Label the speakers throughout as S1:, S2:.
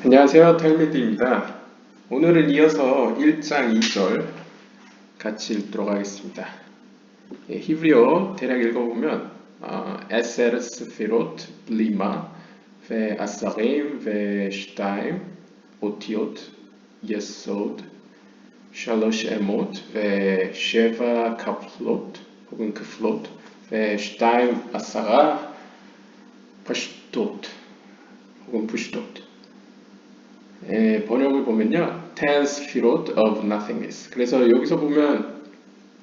S1: 안녕하세요. 텔미드입니다. 오늘은 이어서 1장 2절 같이 읽도록 하겠습니다. 히브리어 대략 읽어보면 에세르 스피롯 블리마 ve 아사림 ve shtaim 오티옷 예소드 샬로ש 에못 ve sheva 카플롯 혹은 크플롯 ve shtaim 아사가 파슈토트 혹은 푸슈토트. 번역을 보면요, ten spirit of nothingness. 그래서 여기서 보면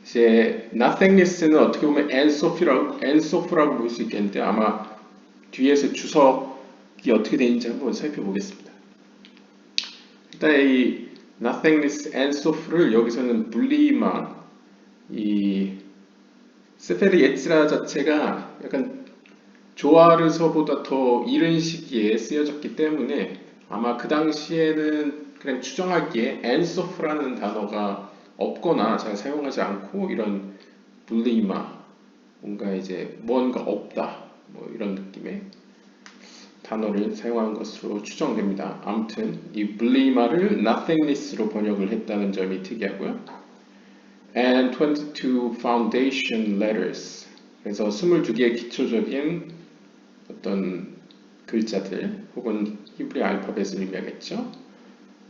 S1: 이제 nothingness는 어떻게 보면 엔소프라고 볼 수 있겠는데 아마 뒤에서 주석이 어떻게 되는지 한번 살펴보겠습니다. 일단 이 nothingness, 엔소프를 여기서는 분리마, 이 세페르 예츠라 자체가 약간 조아르서보다 더 이른 시기에 쓰여졌기 때문에 아마 그 당시에는 그냥 추정하기에 엔소프라는 단어가 없거나 잘 사용하지 않고 이런 블리마, 뭔가 이제 뭔가 없다, 뭐 이런 느낌의 단어를 사용한 것으로 추정됩니다. 아무튼 이 블리마를 nothingness로 번역을 했다는 점이 특이하고요. And 22 foundation letters. 그래서 22개의 기초적인 어떤 글자들 혹은 히브리 알파벳을 의미하겠죠.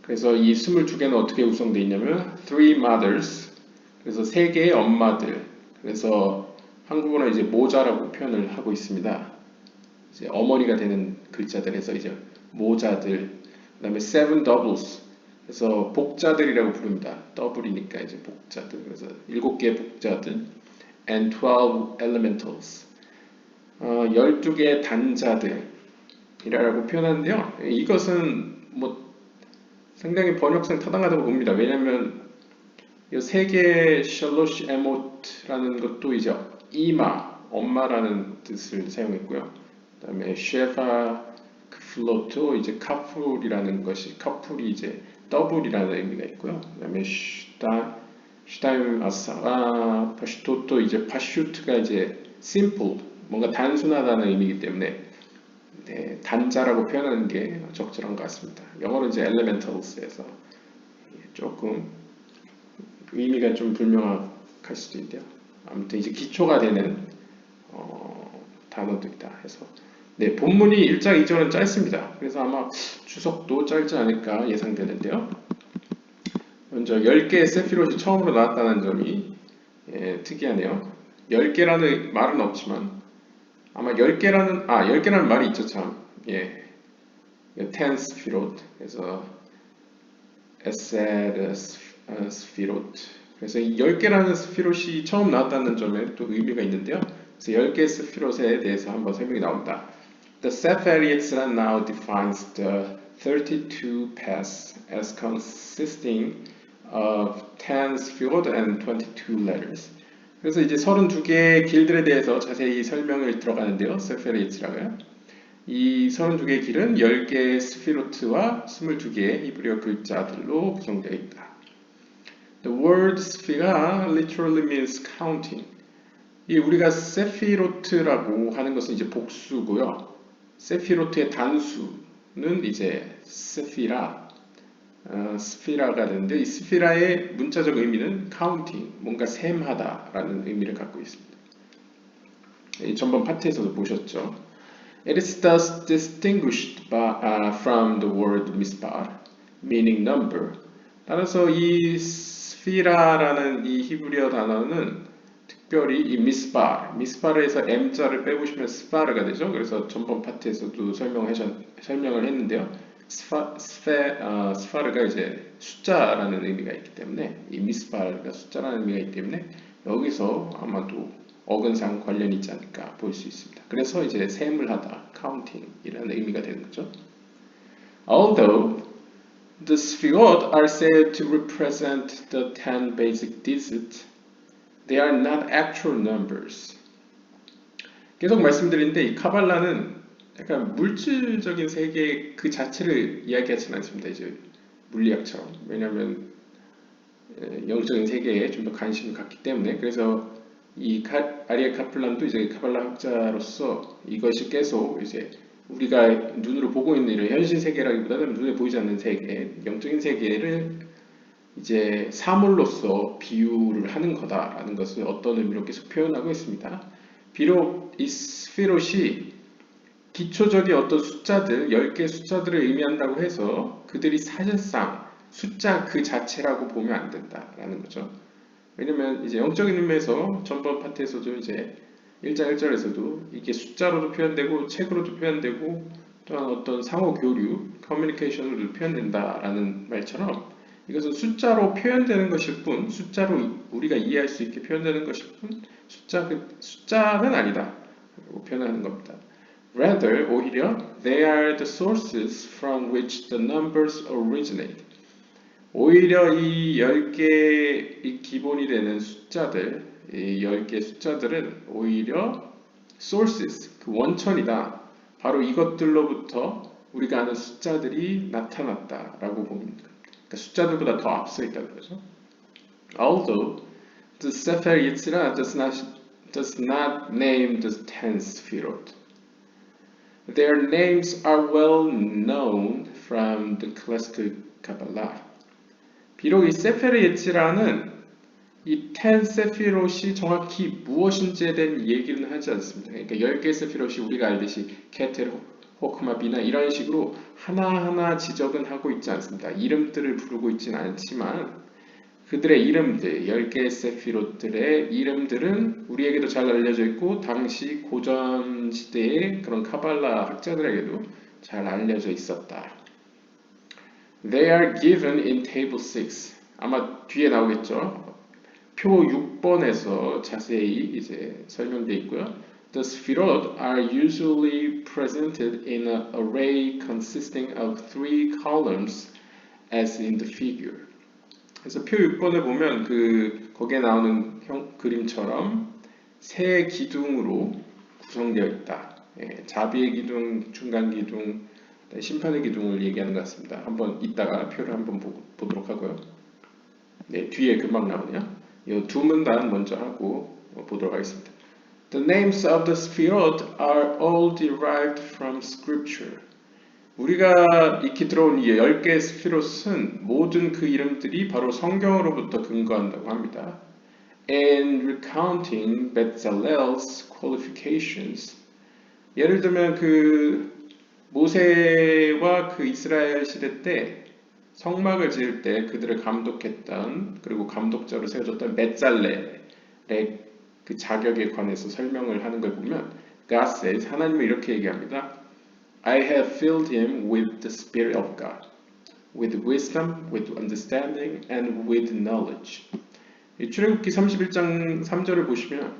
S1: 그래서 이 22개는 어떻게 구성되어 있냐면 three mothers, 그래서 세 개의 엄마들. 그래서 한국어로 이제 모자라고 표현을 하고 있습니다. 이제 어머니가 되는 글자들에서 이제 모자들. 그다음에 seven doubles, 그래서 복자들이라고 부릅니다. 더블이니까 이제 복자들. 그래서 7개의 복자들. and 12 elementals, 12개의 단자들이라고 표현하는데요. 이것은 뭐 상당히 번역상 타당하다고 봅니다. 왜냐하면 이 세 개의 샬로시 에모트라는 것도 이제 이마, 엄마라는 뜻을 사용했고요. 그 다음에 쉐파 크플로토, 이제 카풀이라는 것이, 카풀이 이제 더블이라는 의미가 있고요. 그 다음에 슈타임 아사 파슈토토, 이제 파슈트가 이제 심플, 뭔가 단순하다는 의미이기 때문에 단자라고 표현하는 게 적절한 것 같습니다. 영어로 이제 elementals에서 조금 의미가 좀 불명확할 수도 있는데요. 아무튼 이제 기초가 되는 단어들이다 해서 본문이 1장 2절은 짧습니다. 그래서 아마 주석도 짧지 않을까 예상되는데요. 먼저 10개의 세피롯이 처음으로 나왔다는 점이 특이하네요. 10개라는 말은 없지만 아마 10개라는 말이 있죠, 참. ten 스피롯, 그래서 에세르 스피롯. 그래서 이 10개라는 스피롯이 처음 나왔다는 점에 또 의미가 있는데요. 그래서 10개의 스피롯에 대해서 한번 설명이 나옵니다. The Sefer Yetzirah now defines the 32 paths as consisting of 10 sefirot and 22 letters. 그래서 이제 32개의 길들에 대해서 자세히 설명을 들어가는데요. 세페르 예츠라가요. 이 32개의 길은 10개의 스피로트와 22개의 히브리어 글자들로 구성되어 있다. The word 스피가 literally means counting. 이 우리가 세피로트라고 하는 것은 이제 복수고요. 세피로트의 단수는 이제 스피라가 되는데 이 스피라의 문자적 의미는 counting, 뭔가 셈하다라는 의미를 갖고 있습니다. 이 전번 파트에서도 보셨죠. It is thus distinguished from the word mispar, meaning number. 따라서 이 스피라라는 이 히브리어 단어는 특별히 이 미스파르에서 M자를 빼보시면 스파르가 되죠. 그래서 전번 파트에서도 설명을 했는데요. 스파르가 이제 숫자라는 의미가 있기 때문에 이 미스파르가 숫자라는 의미가 있기 때문에 여기서 아마도 어근상 관련이 있지 않을까 볼 수 있습니다. 그래서 이제 셈을 하다, counting이라는 의미가 되는 거죠. Although the sfirot are said to represent the 10 basic digits, they are not actual numbers. 계속 말씀드리는데 이 카발라는 약간 물질적인 세계 그 자체를 이야기하지는 않습니다. 이제 물리학처럼. 왜냐하면 영적인 세계에 좀 더 관심을 갖기 때문에. 그래서 이 아리에 카플란도 이제 카발라 학자로서 이것이 계속 이제 우리가 눈으로 보고 있는 이런 현실 세계라기보다는 눈에 보이지 않는 세계, 영적인 세계를 이제 사물로서 비유를 하는 거다라는 것을 어떤 의미로 계속 표현하고 있습니다. 비록 이 스피롯이 기초적인 어떤 숫자들, 10개 숫자들을 의미한다고 해서 그들이 사실상 숫자 그 자체라고 보면 안 된다라는 거죠. 왜냐면 이제 영적인 의미에서 전번 파트에서도 이제 1장 1절에서도 이게 숫자로도 표현되고 책으로도 표현되고 또한 어떤 상호 교류, 커뮤니케이션으로도 표현된다라는 말처럼 이것은 숫자로 표현되는 것일 뿐, 숫자로 우리가 이해할 수 있게 표현되는 것일 뿐, 숫자는 아니다. 라고 표현하는 겁니다. Rather, 오히려, they are the sources from which the numbers originate. 오히려 이 10개 이 기본이 되는 숫자들, 이 10개 숫자들은 오히려 sources, 그 원천이다. 바로 이것들로부터 우리가 아는 숫자들이 나타났다라고 봅니다. 그러니까 숫자들보다 더 앞서 있다는 거죠. Although the Sefer Yetzirah does not name the 10 Sefirot. Their names are well known from the classical Kabbalah. 비록 이 세페르 예치라는 이 10 세피롯이 정확히 무엇인지에 대한 얘기는 하지 않습니다. 그러니까 10개의 세피롯이 우리가 알듯이 케텔, 호크마, 비나 이런 식으로 하나하나 지적은 하고 있지 않습니다. 이름들을 부르고 있지는 않지만 그들의 이름들, 10개의 세피롯들의 이름들은 우리에게도 잘 알려져 있고 당시 고전 시대의 그런 카발라 학자들에게도 잘 알려져 있었다. They are given in table 6. 아마 뒤에 나오겠죠. 표 6번에서 자세히 이제 설명되어 있고요. The Sfirot are usually presented in an array consisting of 3 columns as in the figure. 그래서 표 6번에 보면 거기에 나오는 그림처럼 세 기둥으로 구성되어 있다. 자비의 기둥, 중간 기둥, 심판의 기둥을 얘기하는 것 같습니다. 한번 이따가 표를 한번 보도록 하고요. 네, 뒤에 금방 나오네요. 이 두 문단 먼저 하고 보도록 하겠습니다. The names of the Sfirot are all derived from Scripture. 우리가 익히 들어온 이 10개의 스피롯은 모든 그 이름들이 바로 성경으로부터 근거한다고 합니다. And recounting Bezalel's qualifications. 예를 들면 모세와 그 이스라엘 시대 때 성막을 지을 때 그들을 감독했던 그리고 감독자로 세워졌던 벳살렐의 그 자격에 관해서 설명을 하는 걸 보면 God says, 하나님은 이렇게 얘기합니다. I have filled him with the Spirit of God, with wisdom, with understanding, and with knowledge. 출애굽기 31장 3절을 보시면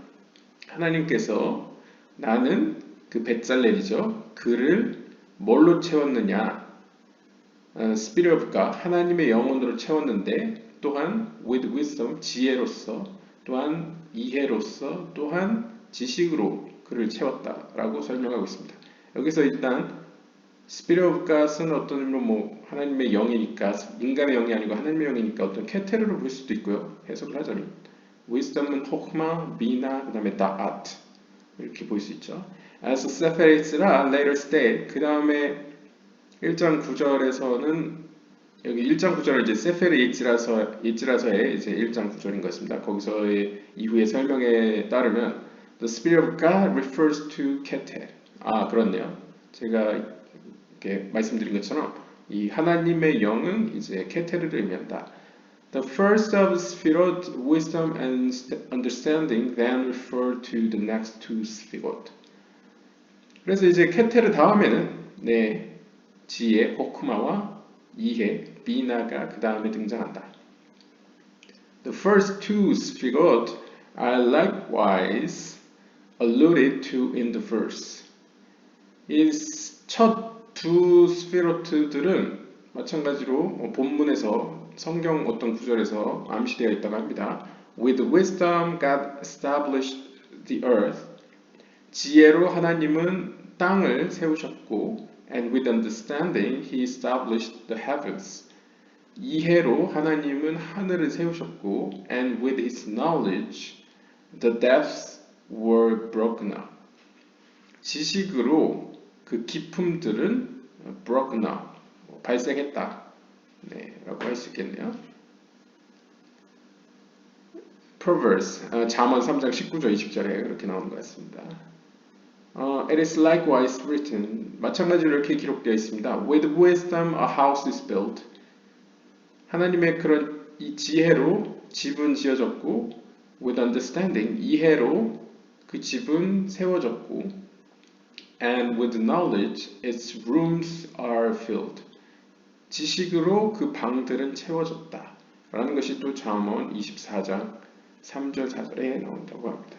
S1: 하나님께서 나는 그 벳살렐이죠. 그를 뭘로 채웠느냐? Spirit of God, 하나님의 영혼으로 채웠는데 또한 with wisdom, 지혜로서 또한 이해로서 또한 지식으로 그를 채웠다라고 설명하고 있습니다. 여기서 일단 Spirit of God은 어떤 의미로 하나님의 영이니까 인간의 영이 아니고 하나님의 영이니까 어떤 케테르로 볼 수도 있고요. 해석을 하자면 wisdom은 호크마, 비나, 그 다음에 다앗 이렇게 볼 수 있죠. As Sefer Yetzirah later state, 그 다음에 1장 9절에서는 여기 1장 9절은 이제 세페르 예지라서의 이제 1장 9절인 것입니다. 거기서의 이후의 설명에 따르면 The Spirit of God refers to Keter. 그렇네요. 제가 이렇게 말씀드린 것처럼 이 하나님의 영은 이제 케테르를 의미한다. The first of Sfirot, wisdom and understanding, then refer to the next two Sfirot. 그래서 이제 케테르 다음에는 지혜, 호크마와 이해, 비나가 그 다음에 등장한다. The first two Sfirot are likewise alluded to in the verse. 이 첫 두 스피로트들은 마찬가지로 본문에서 성경 어떤 구절에서 암시되어 있다고 합니다. With wisdom God established the earth. 지혜로 하나님은 땅을 세우셨고 And with understanding he established the heavens. 이해로 하나님은 하늘을 세우셨고 And with his knowledge the depths were broken up. 지식으로 그 기품들은 broken out, 발생했다. 네, 라고 할 수 있겠네요. Proverbs, 잠언 3장 19절 20절에 그렇게 나오는 것 같습니다. It is likewise written, 마찬가지로 이렇게 기록되어 있습니다. With wisdom a house is built. 하나님의 그런 이 지혜로 집은 지어졌고, with understanding, 이해로 그 집은 세워졌고, and with knowledge its rooms are filled. 지식으로 그 방들은 채워졌다. 라는 것이 또 잠언 24장 3절 4절에 나온다고 합니다.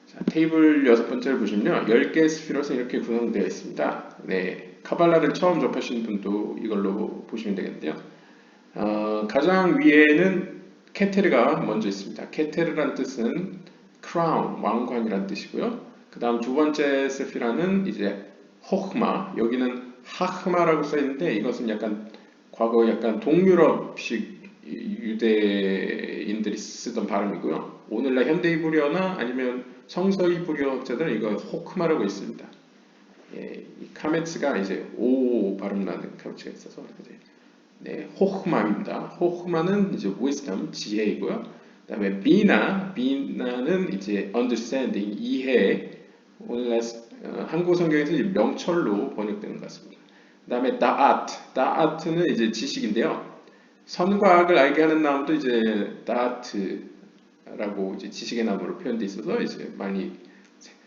S1: 자, 테이블 여섯 번째를 보시면요. 10개의 스피롯은 이렇게 구성되어 있습니다. 네, 카발라를 처음 접하신 분도 이걸로 보시면 되겠는데요. 가장 위에는 케테르가 먼저 있습니다. 케테르란 뜻은 crown, 왕관이란 뜻이고요. 그 다음 두 번째 세피라는 이제 호흐마, 여기는 하흐마라고 써있는데 이것은 약간 과거 약간 동유럽식 유대인들이 쓰던 발음이고요. 오늘날 현대 히브리어나 아니면 성서 히브리어자들은 이거 호크마라고 있습니다. 예, 이 카메츠가 이제 오 발음 나는 카메츠가 있어서 이제 네, 호흐마입니다. 호흐마는 이제 wisdom, 지혜이고요. 그다음에 비나는 이제 understanding, 이해. 오늘날 한국 성경에서 이제 명철로 번역되는 것 같습니다. 그다음에 다아트는 이제 지식인데요. 선과 악을 알게 하는 나무도 이제 다아트라고 이제 지식의 나무로 표현되어 있어서 이제 많이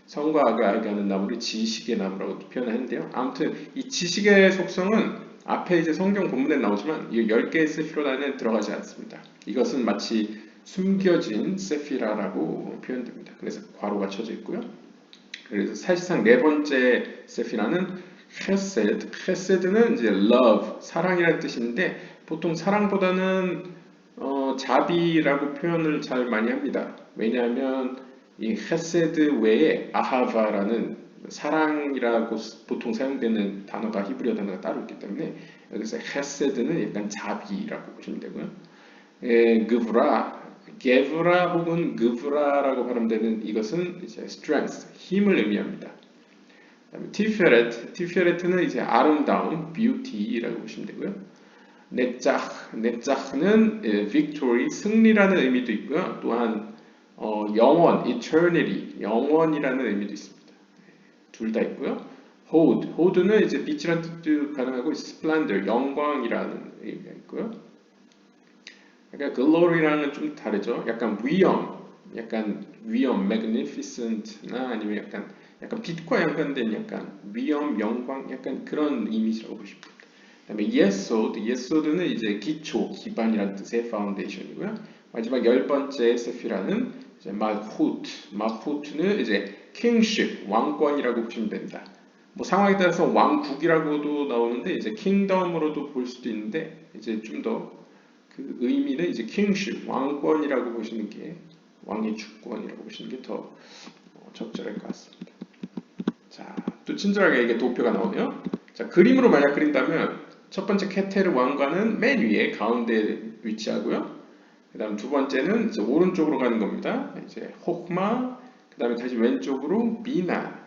S1: 선과 악을 알게 하는 나무를 지식의 나무라고 표현하는데요. 아무튼 이 지식의 속성은 앞에 이제 성경 본문에 나오지만 이 10개의 세피롯 안에 들어가지 않습니다. 이것은 마치 숨겨진 세피라라고 표현됩니다. 그래서 괄호가 쳐져 있고요. 그래서 사실상 네 번째 세피라는 헤세드는 이제 love, 사랑이라는 뜻인데 보통 사랑보다는 자비라고 표현을 잘 많이 합니다. 왜냐하면 이 헤세드 외에 아하바라는 사랑이라고 보통 사용되는 단어가 히브리어 단어가 따로 있기 때문에 여기서 헤세드는 약간 자비라고 보시면 되고요. 게브라 혹은 그브라라고 발음되는 이것은 이제 strength, 힘을 의미합니다. 티페레트는 이제 아름다움, beauty라고 보시면 되고요. 네짜흐는 victory, 승리라는 의미도 있고요. 또한 영원, eternity, 영원이라는 의미도 있습니다. 둘 다 있고요. 호드는 이제 빛이라는 뜻도 가능하고 splendor, 영광이라는 의미가 있고요. 약간 glory랑은 좀 다르죠. 약간 위엄, magnificent나 아니면 약간 빛과 연관된 약간 위엄, 영광, 약간 그런 이미지라고 보시면 됩니다. 그다음에 예소드는 이제 기초, 기반이라는 뜻의 foundation이고요. 마지막 10번째 세피라는 이제 마후트는 이제 kingship, 왕권이라고 보시면 됩니다. 뭐 상황에 따라서 왕국이라고도 나오는데 이제 kingdom으로도 볼 수도 있는데 이제 좀 더 그 의미는 이제 kingship, 왕권이라고 보시는 게 왕의 주권이라고 보시는 게 더 적절할 것 같습니다. 자, 또 친절하게 이게 도표가 나오네요. 자, 그림으로 만약 그린다면 첫 번째 케테르 왕관은 맨 위에 가운데에 위치하고요. 그 다음 두 번째는 이제 오른쪽으로 가는 겁니다. 이제 호크마, 그 다음에 다시 왼쪽으로 비나,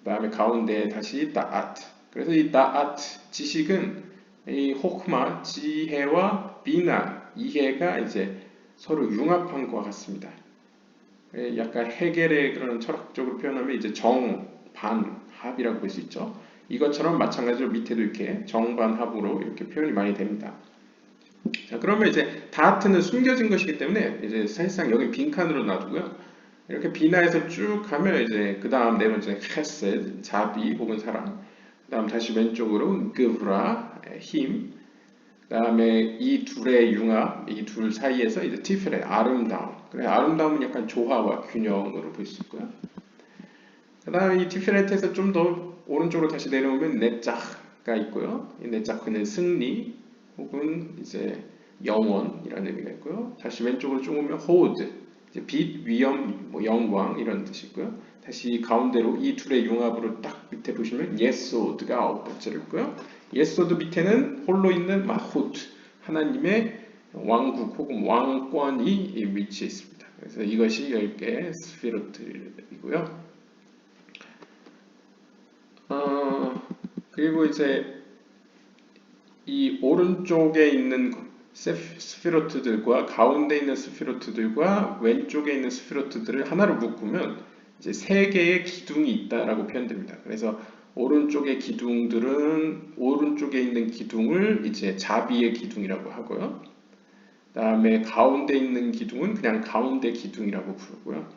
S1: 그 다음에 가운데 다시 다아트. 그래서 이 다아트, 지식은 이 호크마, 지혜와 비나, 이해가 이제 서로 융합한 것과 같습니다. 약간 해겔의 그런 철학적으로 표현하면 이제 정, 반, 합이라고 볼 수 있죠. 이것처럼 마찬가지로 밑에도 이렇게 정반합으로 이렇게 표현이 많이 됩니다. 자, 그러면 이제 다하트는 숨겨진 것이기 때문에 이제 사실상 여기 빈칸으로 놔두고요. 이렇게 비나에서 쭉 가면 이제 그 다음 네 번째 헤셋, 자비 혹은 사랑. 그 다음 다시 왼쪽으로 그브라, 힘. 그 다음에 이 둘의 융합, 이 둘 사이에서 이제 티페레, 아름다움. 그래, 아름다움은 약간 조화와 균형으로 볼 수 있고요. 그 다음에 이 티페레트에서 좀 더 오른쪽으로 다시 내려오면 네짜흐가 있고요. 이 네짜흐는 승리 혹은 이제 영원이라는 의미가 있고요. 다시 왼쪽으로 쭉 오면 호드, 이제 빛, 위엄, 뭐 영광 이런 뜻이 있고요. 다시 가운데로 이 둘의 융합으로 딱 밑에 보시면 예소드가 아홉 번째로 있고요. 예소드 밑에는 홀로 있는 마후트, 하나님의 왕국 혹은 왕권이 위치해 있습니다. 그래서 이것이 10개의 스피로트이고요. 어, 그리고 이제 이 오른쪽에 있는 스피로트들과 가운데 있는 스피로트들과 왼쪽에 있는 스피로트들을 하나로 묶으면 이제 세 개의 기둥이 있다라고 표현됩니다. 그래서 오른쪽의 기둥들은 오른쪽에 있는 기둥을 이제 자비의 기둥이라고 하고요. 그다음에 가운데 있는 기둥은 그냥 가운데 기둥이라고 부르고요.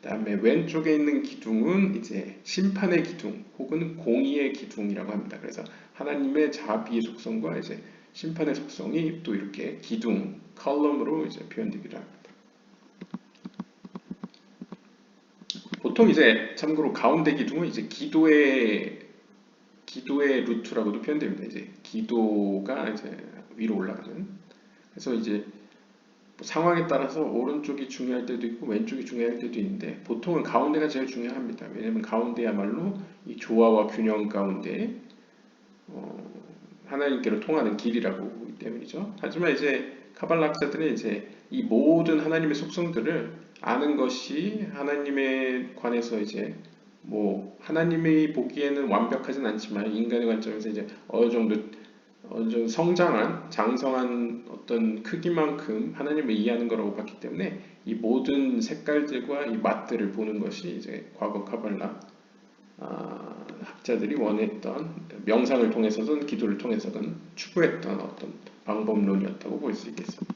S1: 그다음에 왼쪽에 있는 기둥은 이제 심판의 기둥 혹은 공의의 기둥이라고 합니다. 그래서 하나님의 자비의 속성과 이제 심판의 속성이 또 이렇게 기둥, 컬럼으로 이제 표현되기도 합니다. 보통 이제 참고로 가운데 기둥은 이제 기도의 루트라고도 표현됩니다. 이제 기도가 이제 위로 올라가는. 그래서 이제 뭐 상황에 따라서 오른쪽이 중요할 때도 있고 왼쪽이 중요할 때도 있는데 보통은 가운데가 제일 중요합니다. 왜냐하면 가운데야말로 이 조화와 균형 가운데 하나님께로 통하는 길이라고 보기 때문이죠. 하지만 이제 카발라 학자들은 이제 이 모든 하나님의 속성들을 아는 것이 하나님에 관해서 이제 뭐 하나님이 보기에는 완벽하진 않지만 인간의 관점에서 이제 어느 정도 성장한 장성한 어떤 크기만큼 하나님을 이해하는 거라고 봤기 때문에 이 모든 색깔들과 이 맛들을 보는 것이 이제 과거 카발라 학자들이 원했던 명상을 통해서든 기도를 통해서든 추구했던 어떤 방법론이었다고 볼 수 있겠습니다.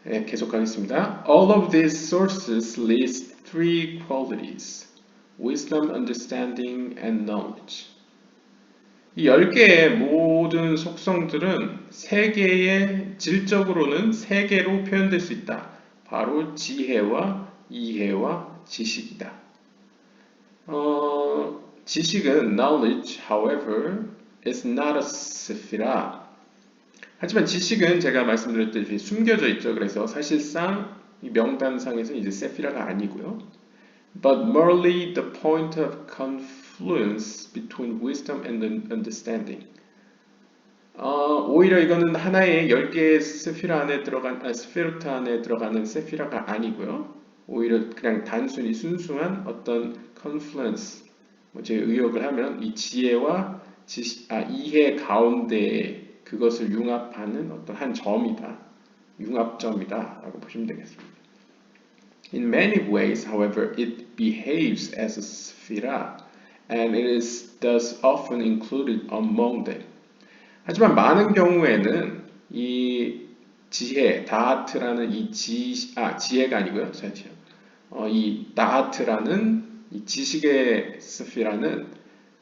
S1: 네, 계속하겠습니다. All of these sources list three qualities: wisdom, understanding, and knowledge. 이 10개의 모든 속성들은 질적으로는 3개로 표현될 수 있다. 바로 지혜와 이해와 지식이다. 지식은 knowledge, however, is not a sephira. 하지만 지식은 제가 말씀드렸듯이 숨겨져 있죠. 그래서 사실상 이 명단상에서는 이제 세피라가 아니고요. But merely the point of confluence between wisdom and understanding. 오히려 이거는 하나의 10개의 스피로트 안에 들어가는 세피라가 아니고요. 오히려 그냥 단순히 순수한 어떤 confluence, 제 의역을 하면 이 지혜와 이해 가운데 그것을 융합하는 어떤 한 점이다. 융합점이다. 라고 보시면 되겠습니다. In many ways, however, it behaves as a sephira, and it is thus often included among them. 하지만 많은 경우에는 이 지혜, 다하트라는 지혜가 아니고요. 이 다하트라는 이 지식의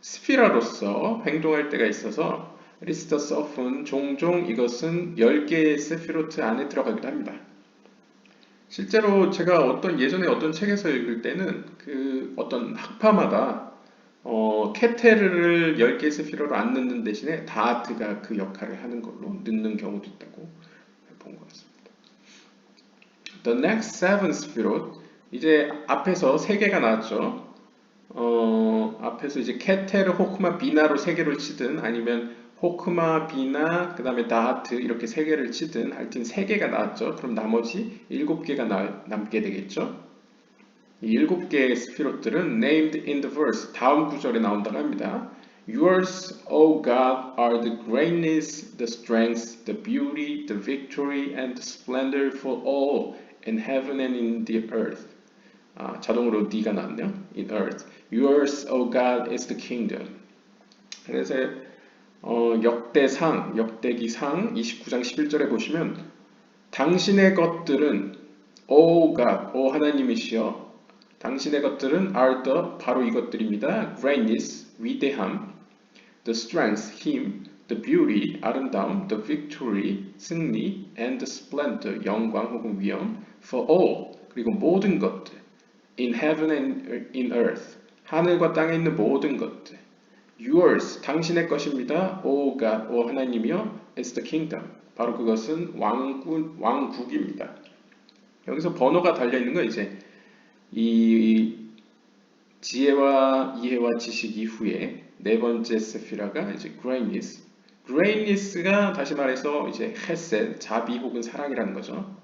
S1: 스피라로서 행동할 때가 있어서 리스터스 often 종종 이것은 10개의 세피로트 안에 들어가기도 합니다. 실제로 제가 예전에 어떤 책에서 읽을 때는 그 어떤 학파마다 케테르를 10개의 세피로로 안 넣는 대신에 다하트가 그 역할을 하는 걸로 넣는 경우도 있다고 본 것 같습니다. The next seven 스피롯, 이제 앞에서 3개가 나왔죠. 앞에서 이제 케테르, 호크마, 비나로 3개를 치든 아니면 호크마, 비나, 그 다음에 다하트 이렇게 3개를 치든 하여튼 3개가 나왔죠. 그럼 나머지 7개가 남게 되겠죠. 이 7개의 스피롯들은 named in the verse, 다음 구절에 나온다고 합니다. Yours, O God, are the greatness, the strength, the beauty, the victory, and the splendor for all in heaven and in the earth. 자동으로 D가 나왔네요. In earth. Yours, O God, is the kingdom. 그래서 역대기상 29장 11절에 보시면 당신의 것들은 O God, 오 하나님이시여, 당신의 것들은 are the, 바로 이것들입니다. Greatness, 위대함, the strength, 힘, the beauty, 아름다움, the victory, 승리, and the splendor, 영광 혹은 위엄, for all, 그리고 모든 것들, in heaven and in earth, 하늘과 땅에 있는 모든 것들, yours, 당신의 것입니다. O God, 오 하나님이여, is the kingdom, 바로 그것은 왕국입니다. 여기서 번호가 달려있는 건 이제 이 지혜와 이해와 지식 이후에 네 번째 세피라가 이제 greatness. greatness가 다시 말해서 이제 헤셋, 자비 혹은 사랑이라는 거죠.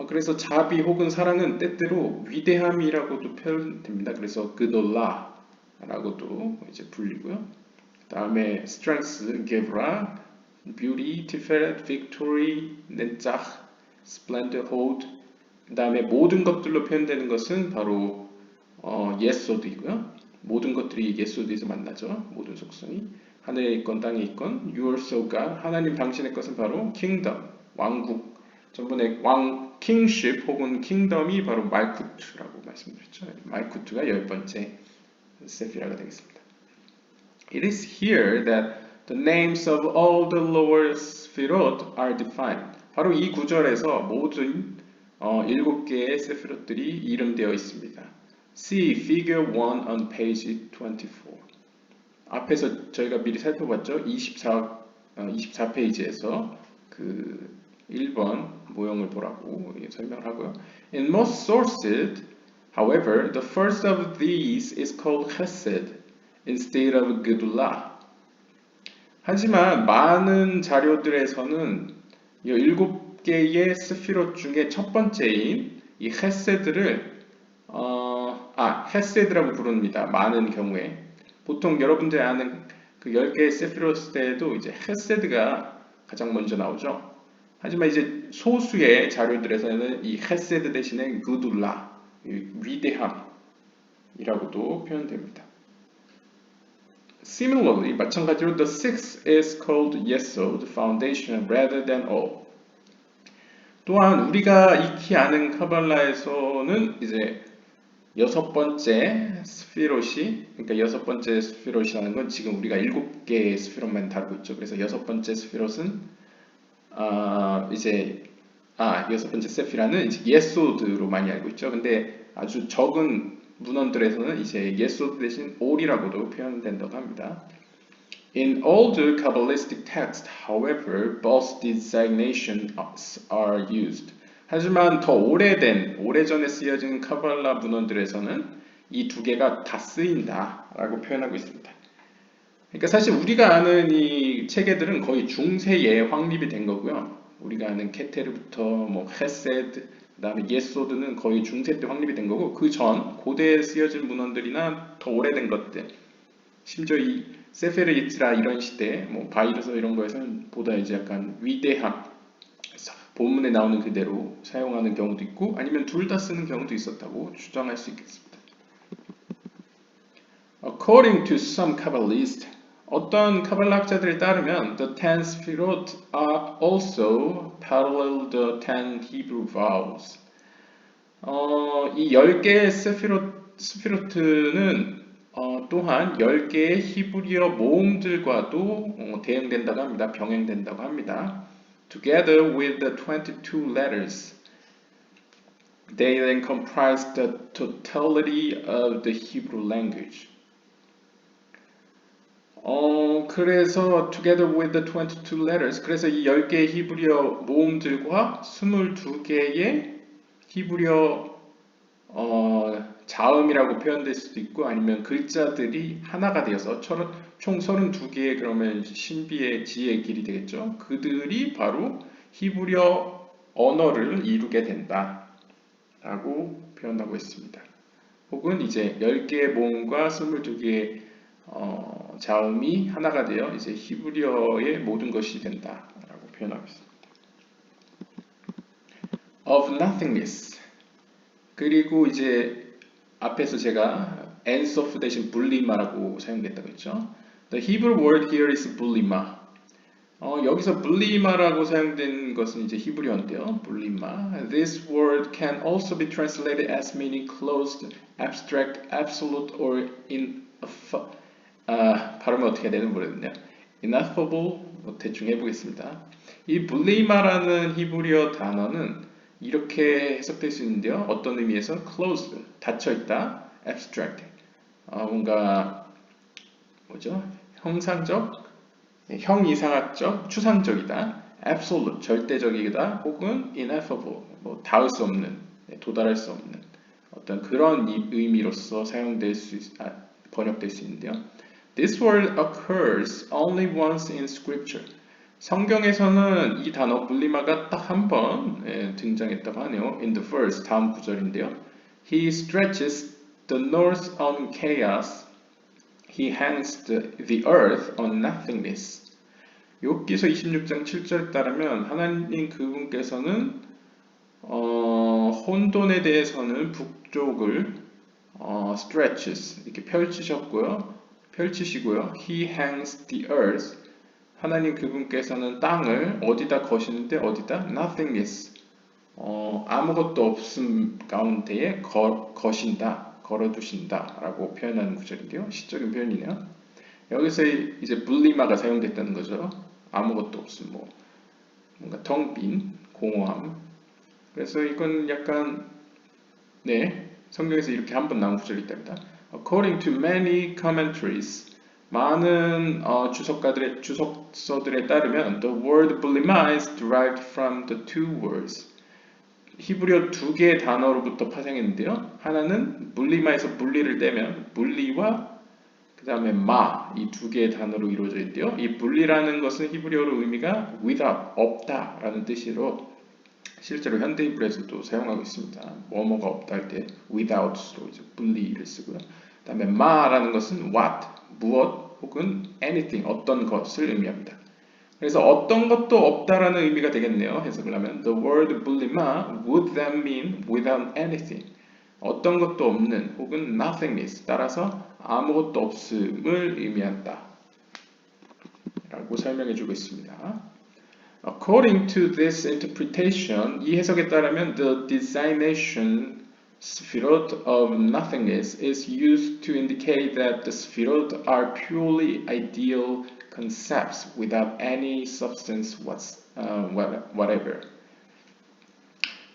S1: 그래서 자비 혹은 사랑은 때때로 위대함이라고도 표현됩니다. 그래서 그돌라라고도 이제 불리고요. 다음에 strength, gevra, beauty, tiferet, victory, nentzach, splendor, hold. 그다음에 모든 것들로 표현되는 것은 바로 예소드이고요. 모든 것들이 예소드에서 만나죠. 모든 속성이 하늘에 있건 땅에 있건 you are so God. 하나님 당신의 것은 바로 kingdom, 왕국. 전번에 kingship 혹은 kingdom이 바로 말쿠트라고 말씀드렸죠. 말쿠트가 열 번째 세피라가 되겠습니다. It is here that the names of all the lower sphirot are defined. 바로 이 구절에서 모든 7개의 세피롯들이 이름되어 있습니다. See figure 1 on page 24. 앞에서 저희가 미리 살펴봤죠. 24페이지에서 그 1번 모형을 보라고 설명을 하고요. In most sources, however, the first of these is called Chesed instead of Gedulah. 하지만 많은 자료들에서는 이 7개의 스피롯 중에 첫 번째인 이 헤세드를 헤세드라고 부릅니다. 많은 경우에 보통 여러분들이 아는 그 10개의 세피로스에도 이제 헤세드가 가장 먼저 나오죠. 하지만 이제 소수의 자료들에서는 이 헤세드 대신에 그둘라, 위대함이라고도 표현됩니다. Similarly, 마찬가지로 the sixth is called Yesod, foundation rather than all. 또한 우리가 익히 아는 카발라에서는 이제 여섯 번째 스피롯이, 그러니까 여섯 번째 스피롯이라는 건 지금 우리가 7개의 스피롯만 다루고 있죠. 그래서 여섯 번째 스피롯은 여섯 번째 세피라는 이제 예소드로 많이 알고 있죠. 근데 아주 적은 문헌들에서는 이제 예소드 대신 올이라고도 표현된다고 합니다. In older Kabbalistic texts, however, both designations are used. 하지만 더 오래전에 쓰여진 카발라 문헌들에서는 이 두 개가 다 쓰인다라고 표현하고 있습니다. 그러니까 사실 우리가 아는 이 체계들은 거의 중세에 확립이 된 거고요. 우리가 아는 케테르부터 뭐 헤세드, 그다음에 예소드는 거의 중세 때 확립이 된 거고 그 전 고대에 쓰여진 문헌들이나 더 오래된 것들, 심지어 이 세페르 이츠라 이런 시대, 뭐 바이러서 이런 거에서는 보다 이제 약간 위대함, 본문에 나오는 그대로 사용하는 경우도 있고 아니면 둘 다 쓰는 경우도 있었다고 주장할 수 있겠습니다. According to some Kabbalists, 어떤 카발라학자들에 따르면 the 10 sphirot are also parallel the 10 Hebrew vowels. 이 10개의 스피로트는 또한 10개의 히브리어 모음들과도 대응된다고 합니다. 병행된다고 합니다. Together with the 22 letters, they then comprise the totality of the Hebrew language. 그래서 together with the 22 letters, 그래서 이 10개의 히브리어 모음들과 22개의 히브리어 자음이라고 표현될 수도 있고 아니면 글자들이 하나가 되어서 총 32개의 그러면 신비의 지혜의 길이 되겠죠. 그들이 바로 히브리어 언어를 이루게 된다 라고 표현하고 있습니다. 혹은 이제 10개의 모음과 22개의 자음이 하나가 되어 이제 히브리어의 모든 것이 된다 라고 표현하고 있습니다. Of nothingness. 그리고 이제 앞에서 제가 엔소프 대신 불리마라고 사용됐다고 했죠. The Hebrew word here is 불리마. 여기서 불리마라고 사용된 것은 이제 히브리어인데요. 불리마. This word can also be translated as meaning closed, abstract, absolute, or 발음이 어떻게 되는지 모르겠네요. ineffable, 대충 해보겠습니다. 이 불리마라는 히브리어 단어는 이렇게 해석될 수 있는데요. 어떤 의미에서 closed, 닫혀있다, abstract, 뭔가 뭐죠? 형상적, 형이상학적, 추상적이다, absolute, 절대적이다, 혹은 ineffable, 뭐 닿을 수 없는, 도달할 수 없는 어떤 그런 의미로서 번역될 수 있는데요. This word occurs only once in scripture. 성경에서는 이 단어 블리마가 딱 한 번 등장했다고 하네요. In the verse, 다음 구절인데요. He stretches the north on chaos. He hangs the earth on nothingness. 욥기서 26장 7절에 따르면 하나님 그분께서는 혼돈에 대해서는 북쪽을 stretches 이렇게 펼치시고요. He hangs the earth. 하나님 그분께서는 땅을 어디다 거시는데 어디다? nothingness. 아무것도 없음 가운데에 거신다, 걸어두신다 라고 표현하는 구절인데요. 시적인 표현이네요. 여기서 이제 블리마가 사용됐다는 거죠. 아무것도 없음, 뭔가 텅 빈, 공허함. 그래서 이건 약간, 성경에서 이렇게 한 번 나온 구절이 있답니다. According to many commentaries, 많은 주석서들에 따르면 the word blima is derived from the two words. 히브리어 두 개의 단어로부터 파생했는데요. 하나는 물리마에서 물리를 떼면 물리와 그 다음에 마, 이 두 개의 단어로 이루어져 있는데요. 이 물리라는 것은 히브리어로 의미가 without, 없다 라는 뜻으로 실제로 현대 히브리어에서도 사용하고 있습니다. 뭐뭐가 없다 할 때 without로 이제 분리를 쓰고요. 그다음에 마라는 것은 what, 무엇 혹은 anything, 어떤 것을 의미합니다. 그래서 어떤 것도 없다라는 의미가 되겠네요. 해석을 하면 the word bulima would then mean without anything. 어떤 것도 없는 혹은 nothingness. 따라서 아무것도 없음을 의미한다. 라고 설명해주고 있습니다. According to this interpretation, 이 해석에 따르면 the designation Sphirot of nothingness is used to indicate that the Sphirot are purely ideal concepts without any substance whatever.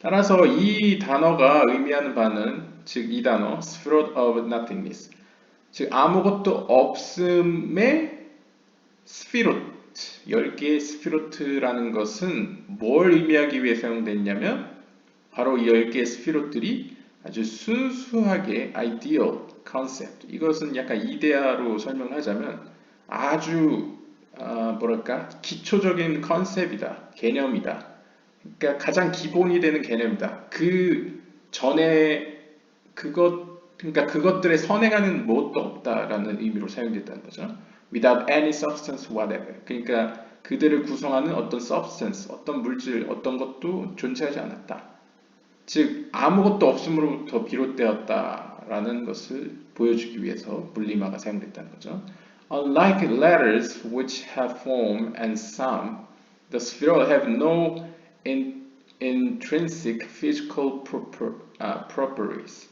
S1: 따라서 이 단어가 의미하는 바는 즉 이 단어 Sphirot of nothingness 즉 아무것도 없음의 스피롯 10개의 스피로트라는 것은 뭘 의미하기 위해 사용됐냐면 바로 이 10개의 스피롯들이 아주 순수하게 ideal concept 이것은 약간 이데아로 설명하자면 아주 기초적인 컨셉이다 개념이다 그러니까 가장 기본이 되는 개념이다 그 전에 그러니까 그것들에 선행하는 무엇도 없다라는 의미로 사용됐다는 거죠. Without any substance whatever. 그러니까 그들을 구성하는 어떤 substance, 어떤 물질, 어떤 것도 존재하지 않았다. 즉 아무것도 없음으로부터 비롯되었다라는 것을 보여주기 위해서 물리마가 사용됐다는 거죠. Unlike letters which have form and sound, the spheroid have no intrinsic physical properties.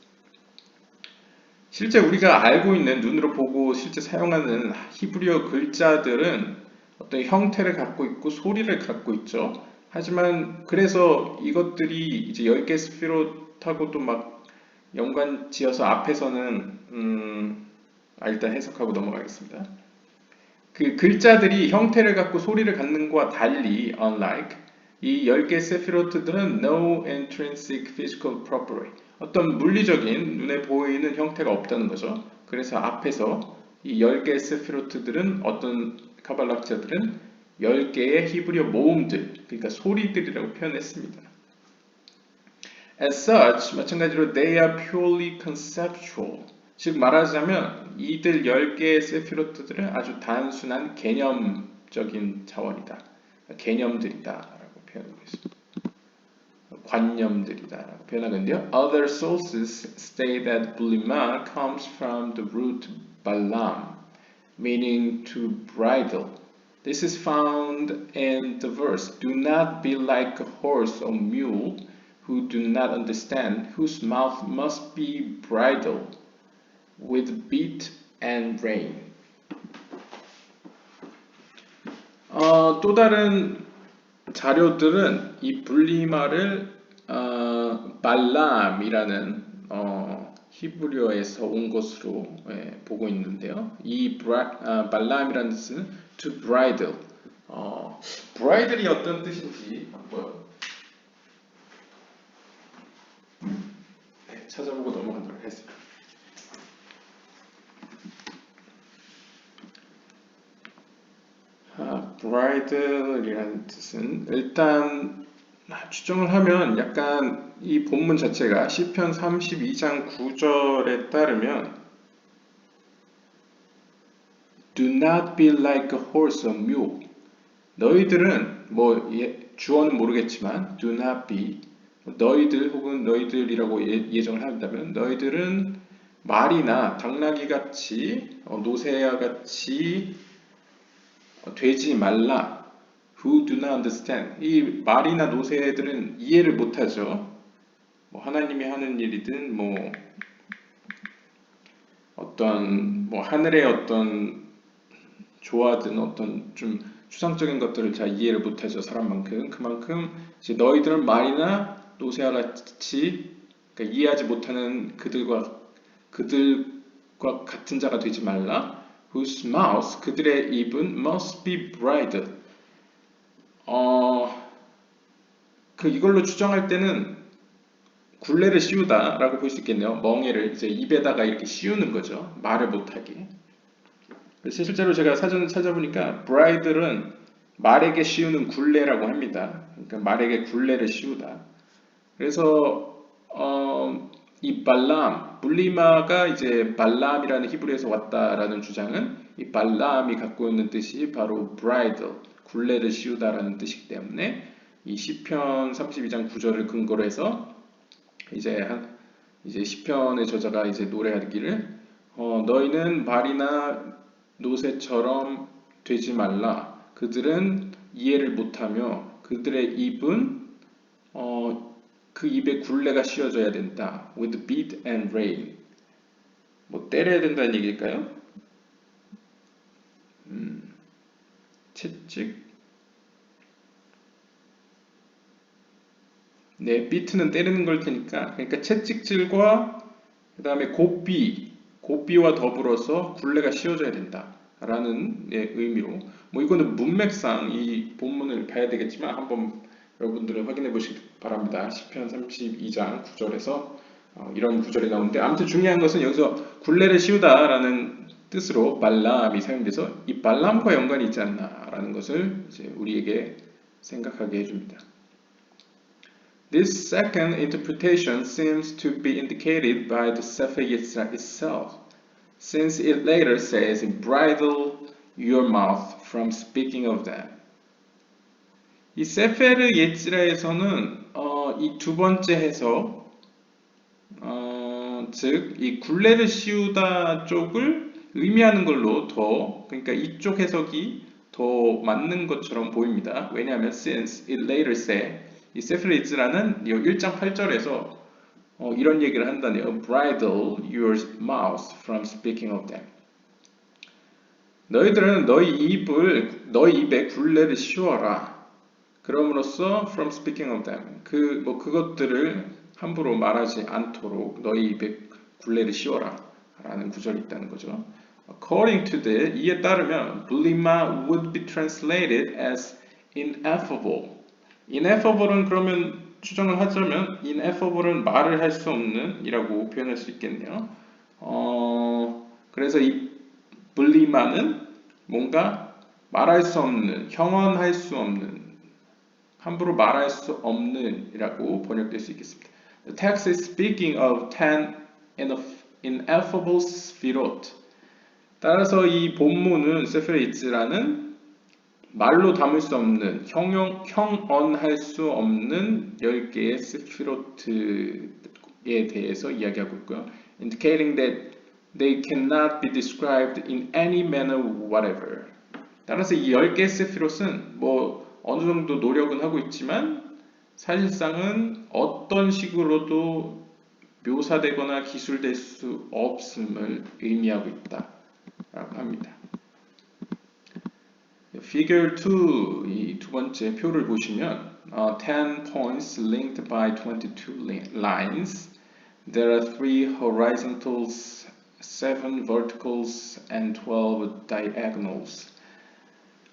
S1: 실제 우리가 알고 있는 눈으로 보고 실제 사용하는 히브리어 글자들은 어떤 형태를 갖고 있고 소리를 갖고 있죠. 하지만 그래서 이것들이 이제 10개 스피롯하고도 막 연관 지어서 앞에서는 일단 해석하고 넘어가겠습니다. 그 글자들이 형태를 갖고 소리를 갖는 것과 달리 unlike 이 10개 세피로트들은 no intrinsic physical property 어떤 물리적인 눈에 보이는 형태가 없다는 거죠. 그래서 앞에서 이 10개의 세피로트들은 어떤 카발락자들은 10개의 히브리어 모음들, 그러니까 소리들이라고 표현했습니다. As such, 마찬가지로 they are purely conceptual. 즉 말하자면 이들 10개의 세피로트들은 아주 단순한 개념적인 차원이다. 개념들이다 라고 표현하고 있습니다. 관념들이다라고 표현하는데요. Other sources state that bulima comes from the root balam, meaning to bridle. This is found in the verse, Do not be like a horse or mule who do not understand, whose mouth must be bridled with bit and rein. 또 다른 자료들은 이 불리마를 발람이라는 히브리어에서 온 것으로 보고 있는데요. 이 발람이라는 뜻은 to bridle. bridle이 어떤 뜻인지 한번 찾아보고 넘어가도록 하겠습니다. bridal이라는 뜻은 일단 추정을 하면 약간 이 본문 자체가 시편 32장 9절에 따르면 Do not be like a horse or mule. 너희들은 주어는 모르겠지만 do not be 너희들 혹은 너희들이라고 예정을 한다면 너희들은 말이나 당나귀 같이 노새와 같이 되지 말라. Who do not understand. 이 말이나 노새들은 이해를 못하죠. 하나님이 하는 일이든 하늘의 어떤 조화든 어떤 좀 추상적인 것들을 잘 이해를 못하죠. 사람만큼. 그만큼 이제 너희들은 말이나 노새와 같이 그러니까 이해하지 못하는 그들과 같은 자가 되지 말라. Whose mouth 그들의 입은 must be bridled. 이걸로 추정할 때는 굴레를 씌우다라고 볼 수 있겠네요. 멍에를 이제 입에다가 이렇게 씌우는 거죠. 말을 못하게. 실제로 제가 사전을 찾아보니까 bridle은 말에게 씌우는 굴레라고 합니다. 그러니까 말에게 굴레를 씌우다. 그래서 이 발람, 물리마가 이제 발람이라는 히브리에서 왔다라는 주장은 이 발람이 갖고 있는 뜻이 바로 bridle, 굴레를 씌우다라는 뜻이기 때문에 이 시편 32장 9절을 근거로 해서 이제 시편의 저자가 이제 노래하기를 너희는 말이나 노새처럼 되지 말라. 그들은 이해를 못하며 그들의 입은 그 입에 굴레가 씌워져야 된다. With beat and rain. 때려야 된다는 얘기일까요? 채찍. 네, beat는 때리는 걸 테니까. 그러니까 채찍질과 그 다음에 고삐와 더불어서 굴레가 씌워져야 된다. 라는 의미로. 이거는 문맥상 이 본문을 봐야 되겠지만 한번 여러분들은 확인해 보시기 바랍니다. 시편 32장 9절에서 이런 구절이 나오는데 아무튼 중요한 것은 여기서 굴레를 씌우다라는 뜻으로 발람이 사용돼서 이 발람과 연관이 있지 않나라는 것을 이제 우리에게 생각하게 해줍니다. This second interpretation seems to be indicated by the Sefer Yetzirah itself, since it later says, "Bridle your mouth from speaking of them." 이 세페르 예지라에서는 이 두 번째 해석, 즉 이 굴레를 씌우다 쪽을 의미하는 걸로 그러니까 이쪽 해석이 더 맞는 것처럼 보입니다. 왜냐하면 since it later say 이 세페르 예지라는 1장 8절에서 이런 얘기를 한다네요. Bridle your mouth from speaking of them. 너희들은 너희 입에 굴레를 씌워라. 그럼으로써 from speaking of them 그것들을 함부로 말하지 않도록 너희 입에 굴레를 씌워라 라는 구절이 있다는 거죠. According to this, 이에 따르면 블리마 would be translated as ineffable. ineffable은 그러면 추정을 하자면 ineffable은 말을 할 수 없는 이라고 표현할 수 있겠네요. 그래서 이 블리마는 뭔가 말할 수 없는, 형언할 수 없는, 함부로 말할 수 없는 이라고 번역될 수 있겠습니다. The text is speaking of 10 ineffable sfirot. 따라서 이 본문은 세페르 이츠라는 말로 담을 수 없는, 형언할 수 없는 10개의 스피로트에 대해서 이야기하고 있고요. Indicating that they cannot be described in any manner whatever. 따라서 이 10개의 스피롯은 어느 정도 노력은 하고 있지만 사실상은 어떤 식으로도 묘사되거나 기술될 수 없음을 의미하고 있다라고 합니다. Figure 2, 이 두 번째 표를 보시면 10 points linked by 22 lines. There are 3 horizontals, 7 verticals, and 12 diagonals.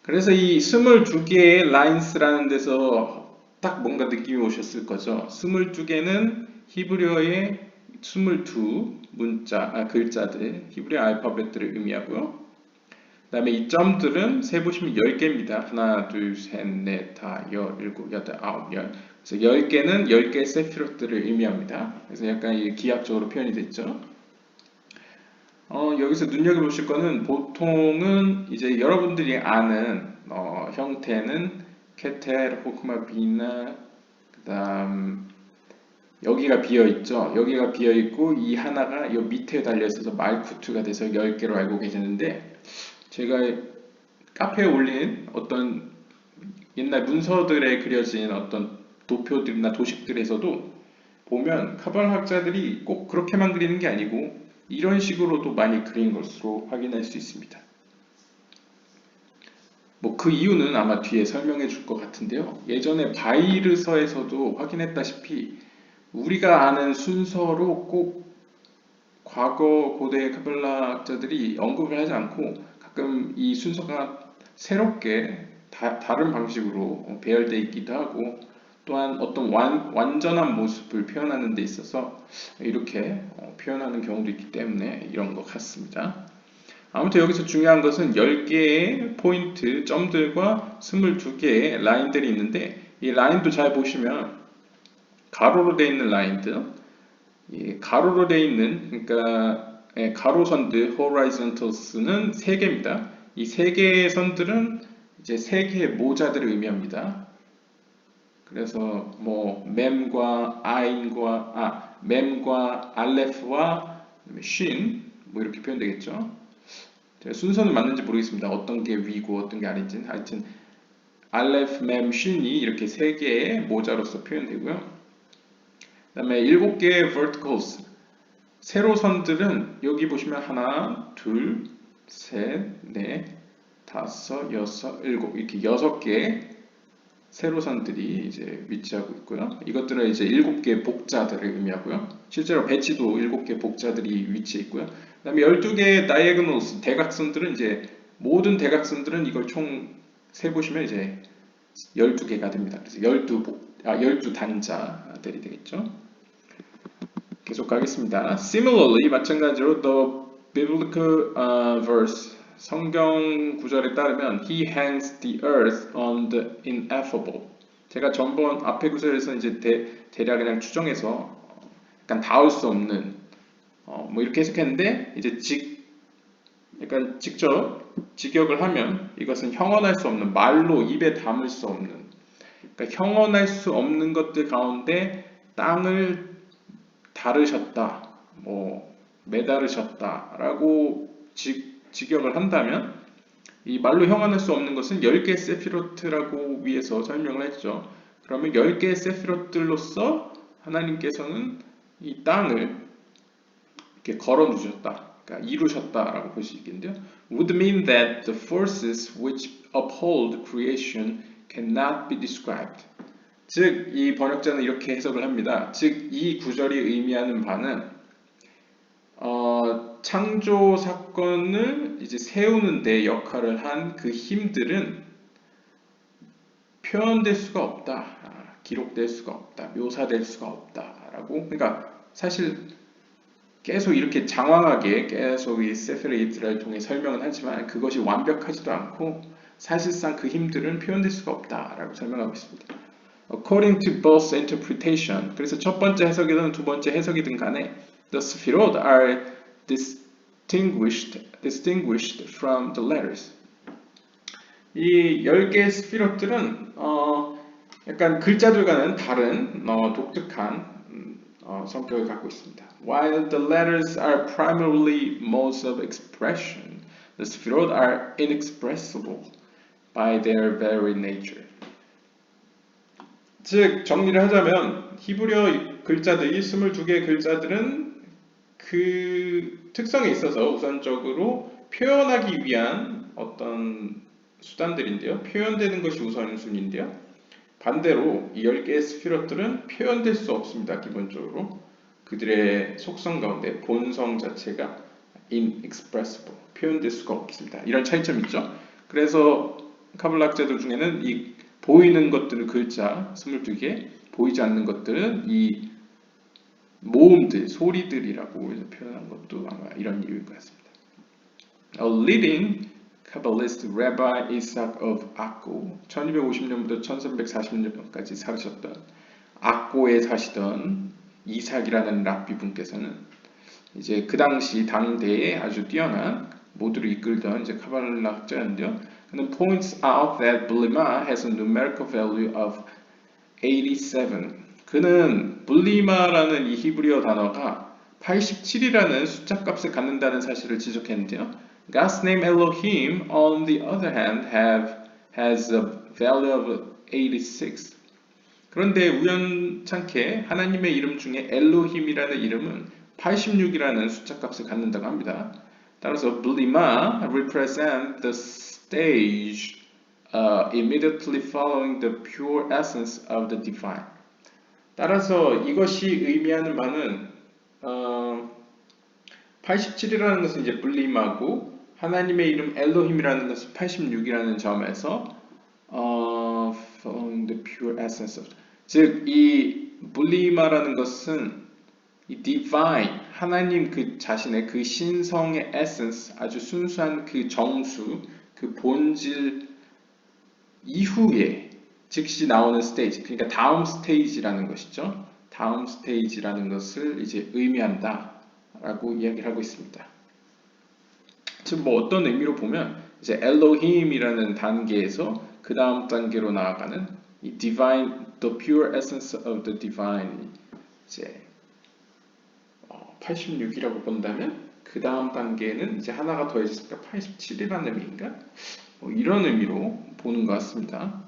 S1: 그래서 이 22개의 lines라는 데서 딱 뭔가 느낌이 오셨을 거죠. 22개는 히브리어의 22 글자들, 히브리 알파벳들을 의미하고요. 다음에 이 점들은 세보시면 10개입니다. 하나, 둘, 셋, 넷, 다, 여, 일곱, 여덟, 아홉, 열. 그래서 10개는 10개의 세피로트를 의미합니다. 그래서 약간 이 기하학적으로 표현이 됐죠. 여기서 눈여겨보실 거는 보통은 이제 여러분들이 아는 형태는 케텔, 호크마, 비나, 그 다음 여기가 비어 있죠. 여기가 비어 있고 이 하나가 이 밑에 달려 있어서 말쿠트가 돼서 10개로 알고 계시는데 제가 카페에 올린 어떤 옛날 문서들에 그려진 어떤 도표들이나 도식들에서도 보면 카발학자들이 꼭 그렇게만 그리는 게 아니고 이런 식으로도 많이 그린 것으로 확인할 수 있습니다. 뭐 그 이유는 아마 뒤에 설명해 줄 것 같은데요. 예전에 바이르서에서도 확인했다시피 우리가 아는 순서로 꼭 과거 고대 카발라학자들이 언급을 하지 않고 가끔 이 순서가 새롭게 다른 방식으로 배열되어 있기도 하고 또한 어떤 완전한 모습을 표현하는 데 있어서 이렇게 표현하는 경우도 있기 때문에 이런 것 같습니다. 아무튼 여기서 중요한 것은 10개의 포인트, 점들과 22개의 라인들이 있는데 이 라인도 잘 보시면 가로로 되어 있는 라인들, 가로로 되어 있는 그러니까 가로선들 horizontals는 3개입니다. 이 3개의 선들은 이제 3개의 모자들을 의미합니다. 그래서 뭐 mem과 mem과 알레프와 쉰 뭐 이렇게 표현되겠죠. 순서는 맞는지 모르겠습니다. 어떤 게 위고 어떤 게 아닌지는 하여튼 알레프, mem, 쉰이 이렇게 3개의 모자로서 표현되고요. 그 다음에 7개의 verticals 세로선들은 여기 보시면 하나, 둘, 셋, 넷, 다섯, 여섯, 일곱 이렇게 6개의 세로선들이 이제 위치하고 있고요. 이것들은 이제 7개의 복자들을 의미하고요. 실제로 배치도 7개의 복자들이 위치해 있고요. 그 다음에 12개의 diagonals, 대각선들은 이제 모든 대각선들은 이걸 총 세보시면 이제 12개가 됩니다. 그래서 12단자들이 되겠죠. 계속 가겠습니다. Similarly, 마찬가지로 the biblical verse 성경 구절에 따르면 He hangs the earth on the ineffable. 제가 전번 앞에 구절에서 이제 대략 그냥 추정해서 약간 닿을 수 없는 뭐 이렇게 해석했는데 이제 약간 직접 직역을 하면 이것은 형언할 수 없는 말로 입에 담을 수 없는 그러니까 형언할 수 없는 것들 가운데 땅을 다루셨다, 뭐 매다르셨다라고 직역을 한다면 이 말로 형언할 수 없는 것은 10개의 세피로트라고 위에서 설명을 했죠. 그러면 10개의 세피로트로서 하나님께서는 이 땅을 이렇게 걸어 누셨다, 그러니까 이루셨다라고 볼 수 있겠는데요. Would mean that the forces which uphold creation cannot be described. 즉, 이 번역자는 이렇게 해석을 합니다. 즉, 이 구절이 의미하는 바는 창조 사건을 이제 세우는 데 역할을 한 그 힘들은 표현될 수가 없다, 기록될 수가 없다, 묘사될 수가 없다라고. 그러니까 사실 계속 이렇게 장황하게 계속 이 세페레이트를 통해 설명은 하지만 그것이 완벽하지도 않고 사실상 그 힘들은 표현될 수가 없다라고 설명하고 있습니다. According to both interpretation, 그래서 첫 번째 해석이든 두 번째 해석이든 간에 the Sefirot are distinguished from the letters. 이 10개의 스피롯들은 약간 글자들과는 다른 독특한 성격을 갖고 있습니다. While the letters are primarily modes of expression, the Sefirot are inexpressible by their very nature. 즉 정리를 하자면 히브리어 글자들이 22개의 글자들은 그 특성에 있어서 우선적으로 표현하기 위한 어떤 수단들인데요. 표현되는 것이 우선순위인데요. 반대로 이 10개의 스피롯들은 표현될 수 없습니다. 기본적으로 그들의 속성 가운데 본성 자체가 inexpressible, 표현될 수가 없습니다. 이런 차이점이 있죠. 그래서 카발라학자들 중에는 이 보이는 것들은 글자 22개, 보이지 않는 것들은 이 모음들, 소리들이라고 표현한 것도 아마 이런 이유일 것 같습니다. A leading Kabbalist Rabbi Isaac of Akko, 1250년부터 1340년까지 사셨던 악고에 사시던 이삭이라는 랍비 분께서는 이제 그 당시 당대에 아주 뛰어난 모두를 이끌던 이제 카발라 학자였는데요. 그는 points out that Bulima has a numerical value of 87. 그는 불리마라는 이 히브리어 단어가 87이라는 숫자 값을 갖는다는 사실을 지적했는데요. God's name Elohim, on the other hand, has a value of 86. 그런데 우연찮게 하나님의 이름 중에 엘로힘이라는 이름은 86이라는 숫자 값을 갖는다고 합니다. 따라서 Bulima represent the stage immediately following the pure essence of the divine. 따라서 이것이 의미하는 바는 87이라는 것은 이제 불림하고 하나님의 이름 엘로힘이라는 것은 86이라는 점에서 following the pure essence of, 즉 이 불리마라는 것은 이 divine, 하나님 그 자신의 그 신성의 essence, 아주 순수한 그 정수, 그 본질 이후에 즉시 나오는 스테이지, 그러니까 다음 스테이지라는 것이죠. 다음 스테이지라는 것을 이제 의미한다 라고 이야기를 하고 있습니다. 즉 뭐 어떤 의미로 보면 이제 엘로힘이라는 단계에서 그 다음 단계로 나아가는 이 divine, the pure essence of the divine, 이제 86이라고 본다면 그 다음 단계는 이제 하나가 더해졌으니까 87이라는 의미인가? 뭐 이런 의미로 보는 것 같습니다.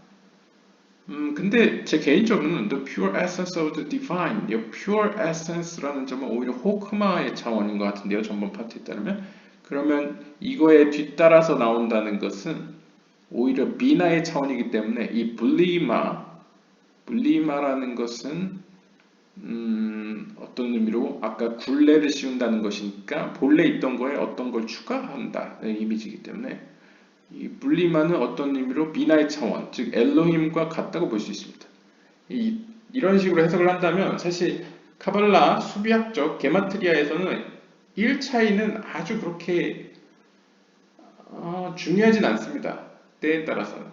S1: 근데 제 개인적으로는 the pure essence of the divine, 이 pure essence라는 점은 오히려 호크마의 차원인 것 같은데요. 전번 파트에 따르면. 그러면 이거에 뒤따라서 나온다는 것은 오히려 비나의 차원이기 때문에 이 불리마라는 것은 어떤 의미로 아까 굴레를 씌운다는 것이니까 본래 있던 거에 어떤 걸 추가한다는 이미지이기 때문에 이 불리마는 어떤 의미로 비나의 차원, 즉 엘로힘과 같다고 볼 수 있습니다. 이런 식으로 해석을 한다면 사실 카발라 수비학적 게마트리아에서는 1 차이는 아주 그렇게 중요하진 않습니다. 때에 따라서는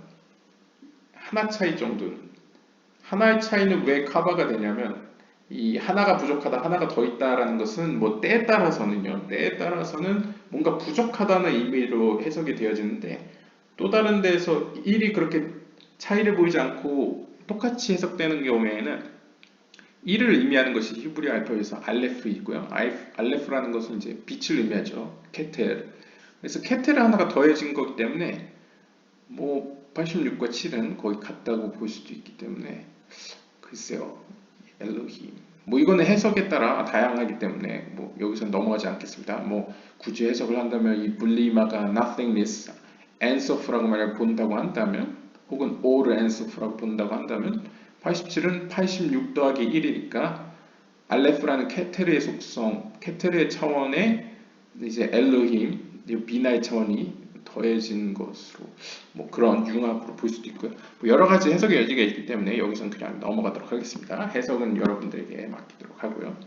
S1: 하나 차이 정도는. 하나의 차이는 왜 카바가 되냐면 이 하나가 부족하다, 하나가 더 있다라는 것은 뭐 때에 따라서는 뭔가 부족하다는 의미로 해석이 되어지는데 또 다른 데에서 1이 그렇게 차이를 보이지 않고 똑같이 해석되는 경우에는 1을 의미하는 것이 히브리 알파벳에서 알레프이고요. 알레프라는 것은 이제 빛을 의미하죠. 케텔. 그래서 케텔 하나가 더해진 거기 때문에 뭐 86과 7은 거의 같다고 볼 수도 있기 때문에 글쎄요. 엘로힘. 뭐 이거는 해석에 따라 다양하기 때문에 뭐 여기서 넘어가지 않겠습니다. 뭐 굳이 해석을 한다면 이 불리마가 nothingness, 엔소프라고 만약 본다고 한다면 혹은 all 엔소프라고 본다고 한다면 87은 86 더하기 1이니까 알레프라는 케테르의 속성, 케테르의 차원에 이제 엘로힘, 비나의 차원이 더해진 것으로 뭐 그런 융합으로 볼 수도 있고요. 뭐 여러 가지 해석의 여지가 있기 때문에 여기서는 그냥 넘어가도록 하겠습니다. 해석은 여러분들에게 맡기도록 하고요.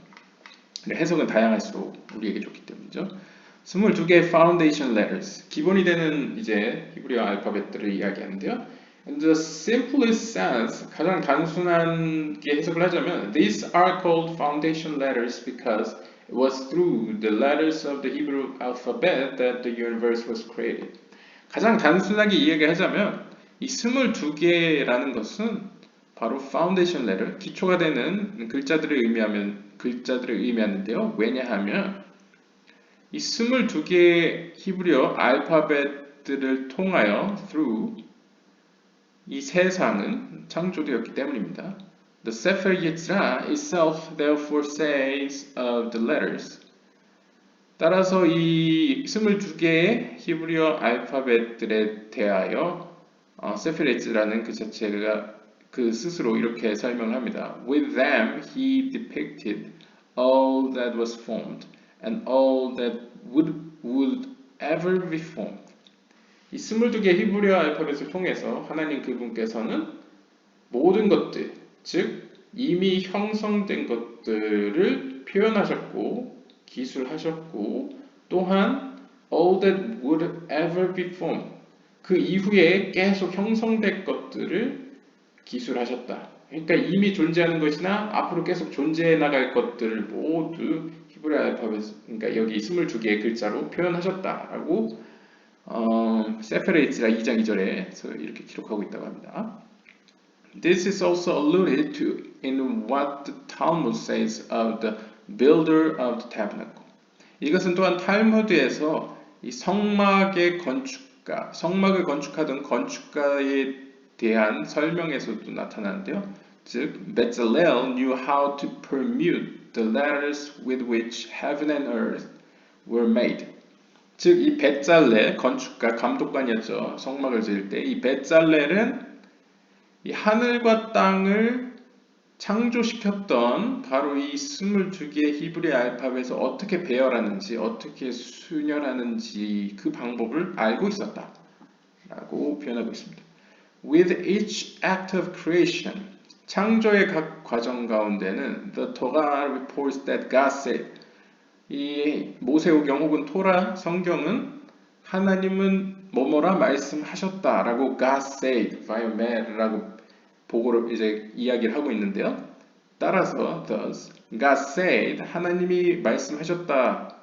S1: 해석은 다양할수록 우리에게 좋기 때문이죠. 22개의 foundation letters, 기본이 되는 이제 히브리어 알파벳들을 이야기하는데요. In the simplest sense, 가장 단순하게 해석을 하자면 these are called foundation letters because it was through the letters of the Hebrew alphabet that the universe was created. 가장 단순하게 이야기하자면 이 22개라는 것은 바로 foundation letter, 기초가 되는 글자들을 의미하는데요. 왜냐하면 이 22개의 히브리어 알파벳들을 통하여 through 이 세상은 창조되었기 때문입니다. The Sefer Yetzirah itself therefore says of the letters. 따라서 이 22개의 히브리어 알파벳들에 대하여 세fer 예tz라는 그 자체가 그 스스로 이렇게 설명합니다. With them he depicted all that was formed and all that would ever be formed. 이 22개 히브리어 알파벳을 통해서 하나님 그분께서는 모든 것들, 즉 이미 형성된 것들을 표현하셨고 기술하셨고 또한 all that would ever be formed, 그 이후에 계속 형성될 것들을 기술하셨다. 그러니까 이미 존재하는 것이나 앞으로 계속 존재해 나갈 것들을 모두 히브리 알파벳, 그러니까 여기 22개의 글자로 표현하셨다라고 세페르 에즈라 2장 2절에서 이렇게 기록하고 있다고 합니다. This is also alluded to in what the Talmud says of the builder of the tabernacle. 이것은 또한 탈무드에서 이 성막의 건축가, 성막을 건축하던 건축가에 대한 설명에서도 나타나는데요. 즉, Bezalel knew how to permute the letters with which heaven and earth were made. 즉, 이 베잘렐 건축가, 감독관이었죠. 성막을 지을 때 이 베잘렐은 이 하늘과 땅을 창조시켰던 바로 이 22개의 히브리 알파벳을 어떻게 배열하는지, 어떻게 순열하는지 그 방법을 알고 있었다 라고 표현하고 있습니다. With each act of creation, 창조의 각 과정 가운데는 the Torah reports that God said, 이 모세오경 혹은 토라 성경은 하나님은 뭐뭐라 말씀하셨다라고 God said, vayomer라고 보고를 이제 이야기를 하고 있는데요. 따라서 thus God said, 하나님이 말씀하셨다.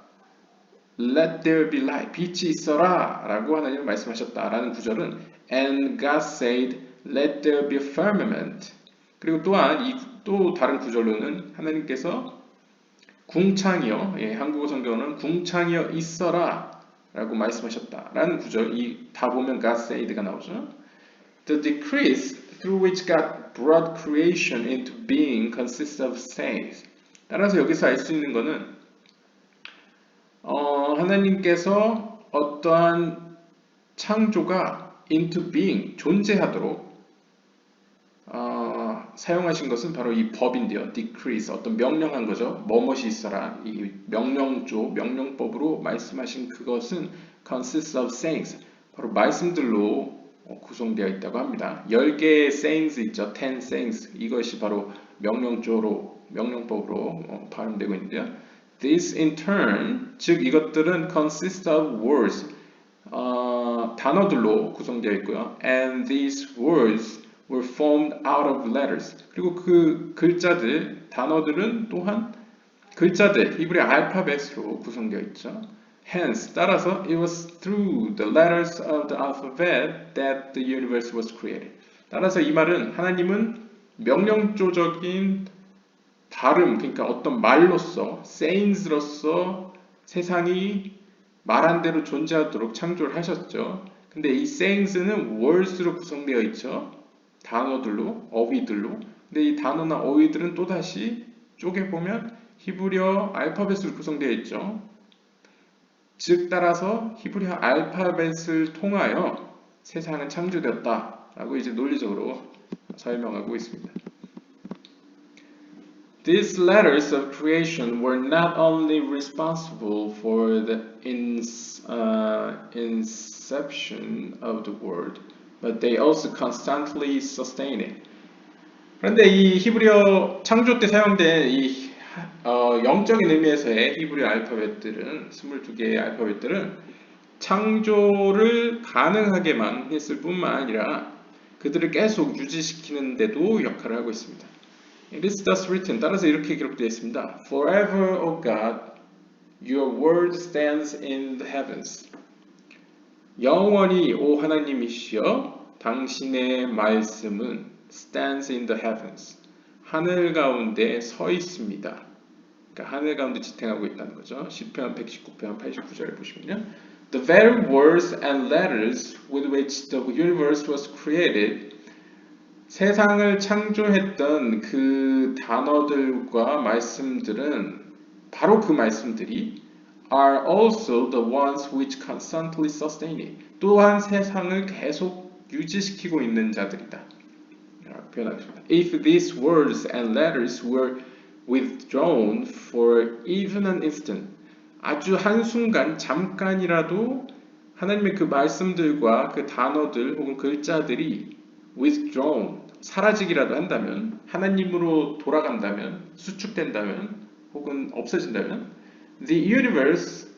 S1: Let there be light, 빛이 있어라 라고 하나님이 말씀하셨다 라는 구절은 And God said, let there be a firmament. 그리고 또한 또 다른 구절로는 하나님께서 궁창이여, 한국어 성경은 궁창이여 있어라 라고 말씀하셨다 라는 구절, 다 보면 God said가 나오죠. The decrees through which God brought creation into being consists of sayings. 따라서 여기서 알 수 있는 것은 하나님께서 어떠한 창조가 into being, 존재하도록 사용하신 것은 바로 이 법인데요. decrease, 어떤 명령한 거죠. 뭐뭇이 있어라. 이 명령조, 명령법으로 말씀하신 그것은 consists of sayings, 바로 말씀들로 구성되어 있다고 합니다. 10개의 sayings 있죠. 10 sayings. 이것이 바로 명령법으로 발음되고 있는데요. This in turn, 즉 이것들은 consist of words, 단어들로 구성되어 있고요. And these words were formed out of letters. 그리고 그 글자들, 단어들은 또한 글자들, 히브리 알파벳으로 구성되어 있죠. Hence, 따라서 it was through the letters of the alphabet that the universe was created. 따라서 이 말은 하나님은 명령조적인 발음, 그러니까 어떤 말로서, sayings로서 세상이 말한 대로 존재하도록 창조를 하셨죠. 근데 이 sayings는 words로 구성되어 있죠. 단어들로, 어휘들로. 근데 이 단어나 어휘들은 또다시 쪼개보면 히브리어 알파벳으로 구성되어 있죠. 즉 따라서 히브리어 알파벳을 통하여 세상은 창조되었다라고 이제 논리적으로 설명하고 있습니다. These letters of creation were not only responsible for the inception of the world, but they also constantly sustain it. 그런데 이 히브리어 창조 때 사용된 이 영적인 의미에서의 히브리어 알파벳들은 22개의 알파벳들은 창조를 가능하게만 했을 뿐만 아니라 그들을 계속 유지시키는 데도 역할을 하고 있습니다. It is thus written. 따라서 이렇게 기록되어 있습니다. Forever, O God, your word stands in the heavens. 영원히 오 하나님이시여 당신의 말씀은 stands in the heavens. 하늘 가운데 서 있습니다. 그러니까 하늘 가운데 지탱하고 있다는 거죠. 시편 119편 89절에 보시면요. The very words and letters with which the universe was created, 세상을 창조했던 그 단어들과 말씀들은 바로 그 말씀들이 are also the ones which constantly sustain it. 또한 세상을 계속 유지시키고 있는 자들이다. 표현하겠습니다. If these words and letters were withdrawn for even an instant, 아주 한순간 잠깐이라도 하나님의 그 말씀들과 그 단어들 혹은 글자들이 withdrawn, 사라지기라도 한다면, 하나님으로 돌아간다면, 수축된다면 혹은 없어진다면 the universe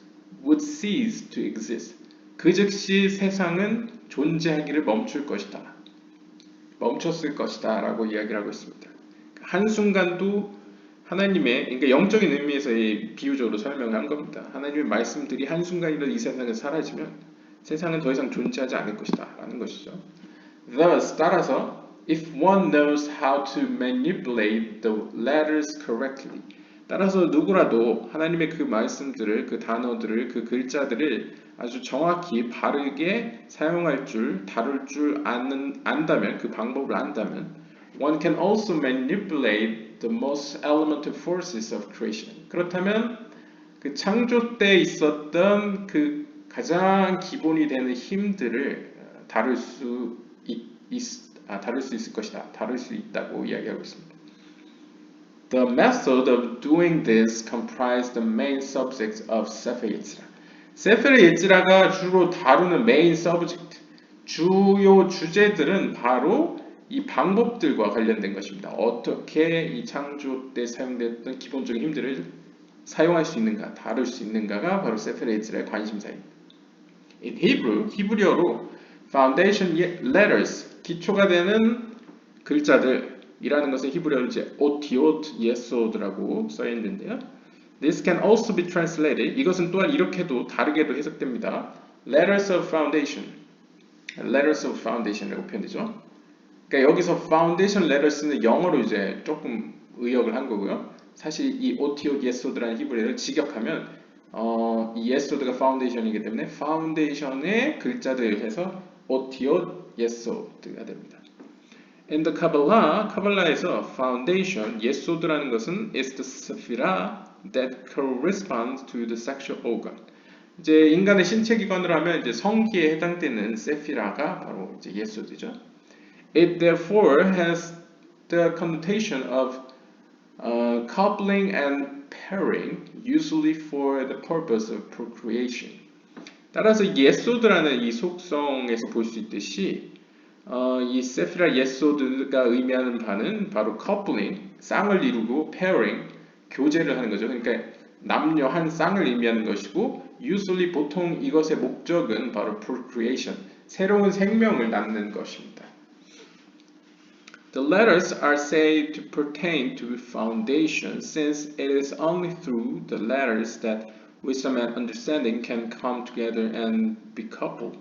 S1: would cease to exist. 그 즉시 세상은 존재하기를 멈출 것이다. 멈췄을 것이다 라고 이야기를 하고 있습니다. 한순간도 하나님의, 그러니까 영적인 의미에서 비유적으로 설명한 겁니다. 하나님의 말씀들이 한순간이라도 이 세상에 사라지면 세상은 더 이상 존재하지 않을 것이다 라는 것이죠. Thus, 따라서 if one knows how to manipulate the letters correctly, 따라서 누구라도 하나님의 그 말씀들을, 그 단어들을, 그 글자들을 아주 정확히 바르게 사용할 줄, 다룰 줄 안다면, 그 방법을 안다면, one can also manipulate the most elemental forces of creation. 그렇다면 그 창조 때 있었던 그 가장 기본이 되는 힘들을 다룰 수 있을 것이다. 다룰 수 있다고 이야기하고 있습니다. The method of doing this comprised the main subjects of Sefer Yetzirah. 세페르 예지라가 주로 다루는 메인 서브젝트, 주요 주제들은 바로 이 방법들과 관련된 것입니다. 어떻게 이 창조 때 사용됐던 기본적인 힘들을 사용할 수 있는가, 다룰 수 있는가가 바로 세페르 예지라의 관심사입니다. In Hebrew, 히브리어로 foundation letters, 기초가 되는 글자들이라는 것은 히브리어로 이제 오티옷 예소드라고 써 있는데요. This can also be translated. 이것은 또한 이렇게도 다르게도 해석됩니다. Letters of foundation. Letters of foundation이라고 표현되죠. 그러니까 여기서 foundation letters는 영어로 이제 조금 의역을 한 거고요. 사실 이 오티옷 예소드라는 히브리어를 직역하면 이 예소드가 foundation이기 때문에 foundation의 글자들을 해서 오티옷 예소드가 됩니다. In the Kabbalah, 카발라에서 foundation, 예소드라는 것은 is the sephirah that corresponds to the sexual organ. 이제 인간의 신체 기관으로 하면 이제 성기에 해당되는 세피라가 바로 이제 예소드죠. It therefore has the connotation of coupling and pairing, usually for the purpose of procreation. 따라서 예소드라는 이 속성에서 볼 수 있듯이 이 세피라 예소드가 의미하는 바는 바로 coupling, 쌍을 이루고 pairing, 교제를 하는 거죠. 그러니까 남녀 한 쌍을 의미하는 것이고 usually 보통 이것의 목적은 바로 procreation, 새로운 생명을 낳는 것입니다. The letters are said to pertain to foundation since it is only through the letters that wisdom and understanding can come together and be coupled.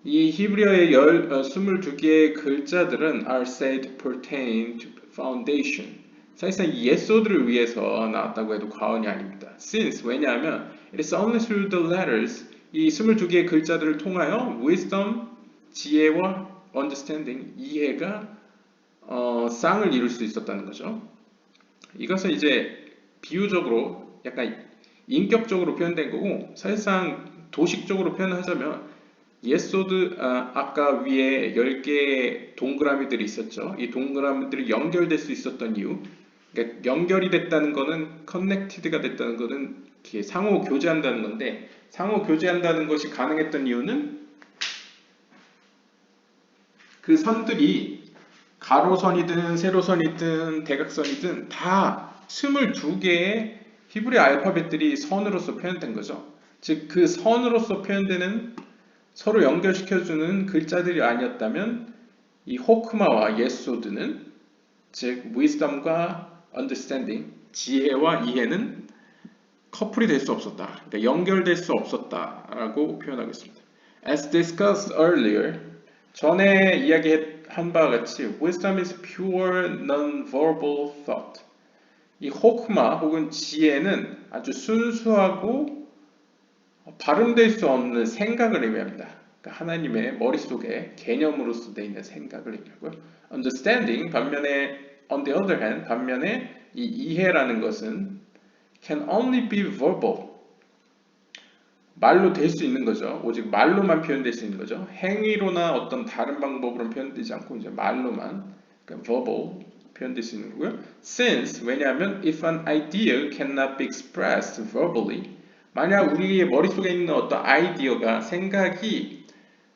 S1: 이 히브리어의 22개의 글자들은 are said to pertain to foundation. 사실상 예소드를 위해서 나왔다고 해도 과언이 아닙니다. Since, 왜냐하면 it is only through the letters, 이 22개의 글자들을 통하여 wisdom, 지혜와 understanding, 이해가 쌍을 이룰 수 있었다는 거죠. 이것은 이제 비유적으로 약간 인격적으로 표현된 거고 사실상 도식적으로 표현하자면 예소드 아까 위에 10개의 동그라미들이 있었죠. 이 동그라미들이 연결될 수 있었던 이유, 그러니까 연결이 됐다는 거는 connected가 됐다는 거는 상호 교제한다는 건데 상호 교제한다는 것이 가능했던 이유는 그 선들이 가로선이든 세로선이든 대각선이든 다 22개의 히브리 알파벳들이 선으로서 표현된 거죠. 즉 그 선으로서 표현되는 서로 연결시켜주는 글자들이 아니었다면 이 호크마와 예소드는 즉 wisdom과 understanding, 지혜와 이해는 커플이 될 수 없었다. 그러니까 연결될 수 없었다라고 표현하고 있습니다. As discussed earlier, 전에 이야기한 바와 같이 wisdom is pure non-verbal thought. 이 호크마 혹은 지혜는 아주 순수하고 발음될 수 없는 생각을 의미합니다. 그러니까 하나님의 머릿속에 개념으로서 되어 있는 생각을 의미하고요. Understanding 반면에 on the other hand 반면에 이 이해라는 것은 can only be verbal. 말로 될 수 있는 거죠. 오직 말로만 표현될 수 있는 거죠. 행위로나 어떤 다른 방법으로 표현되지 않고 이제 말로만 그러니까 verbal 표현될 수 있는 거고요. Since 왜냐하면 if an idea cannot be expressed verbally 만약 우리의 머릿속에 있는 어떤 아이디어가 생각이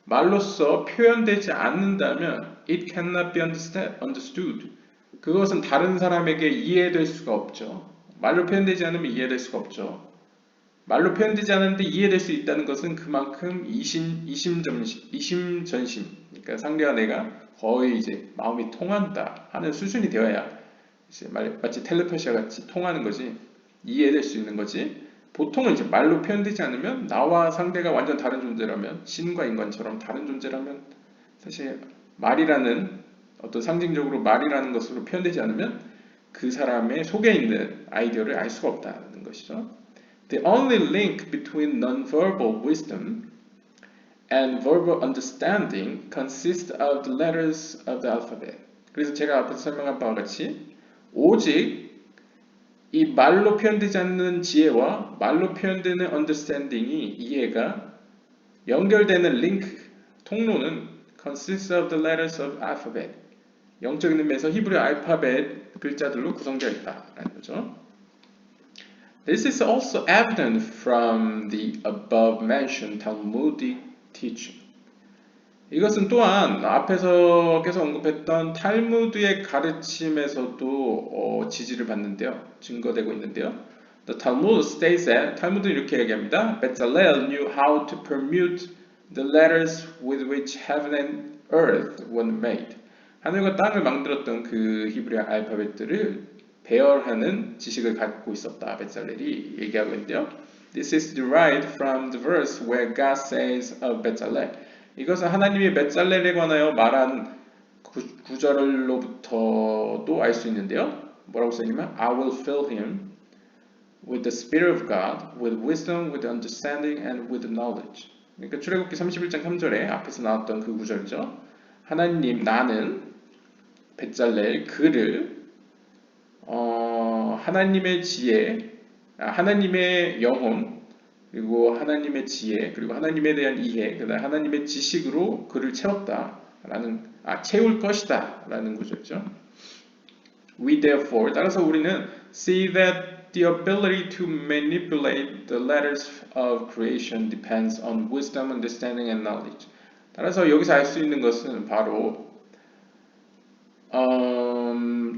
S1: 말로써 표현되지 않는다면 it cannot be understood. 그것은 다른 사람에게 이해될 수가 없죠. 말로 표현되지 않으면 이해될 수가 없죠. 말로 표현되지 않았는데 이해될 수 있다는 것은 그만큼 이심전심, 그러니까 상대와 내가 거의 이제 마음이 통한다 하는 수준이 되어야 이제 마치 텔레파시아 같이 통하는 거지, 이해될 수 있는 거지. 보통은 이제 말로 표현되지 않으면, 나와 상대가 완전 다른 존재라면, 신과 인간처럼 다른 존재라면, 사실 말이라는 어떤 상징적으로 말이라는 것으로 표현되지 않으면 그 사람의 속에 있는 아이디어를 알 수가 없다는 것이죠. The only link between nonverbal wisdom and verbal understanding consists of the letters of the alphabet. 그래서 제가 앞에서 설명한 바와 같이 오직 이 말로 표현되지 않는 지혜와 말로 표현되는 understanding이, 이해가 연결되는 링크, 통로는 consists of the letters of alphabet, 영적인 의미에서 히브리 알파벳 글자들로 구성되어 있다라는 거죠. This is also evident from the above mentioned Talmudic teaching. 이것은 또한 앞에서 계속 언급했던 탈무드의 가르침에서도 지지를 받는데요. 증거되고 있는데요. The Talmud states that, 탈무드는 이렇게 얘기합니다. Bezalel knew how to permute the letters with which heaven and earth were made. 하늘과 땅을 만들었던 그 히브리 알파벳들을 배열하는 지식을 갖고 있었다. 베살렐이 얘기하고 있는데요. This is derived from the verse where God says of Bezalel. 이것은 하나님이 베살렐에 관하여 말한 구절로부터도 알 수 있는데요. 뭐라고 써있냐면 I will fill him with the Spirit of God, with wisdom, with understanding, and with knowledge. 그러니까 출애굽기 31장 3절에 앞에서 나왔던 그 구절이죠. 하나님, 나는 베살렐 그를 하나님의 지혜, 하나님의 영혼, 그리고 하나님의 지혜, 그리고 하나님에 대한 이해, 그다음 하나님의 지식으로 그를 채울 것이다 라는 구절이죠. We therefore, 따라서 우리는 see that the ability to manipulate the letters of creation depends on wisdom, understanding, and knowledge. 따라서 여기서 알 수 있는 것은 바로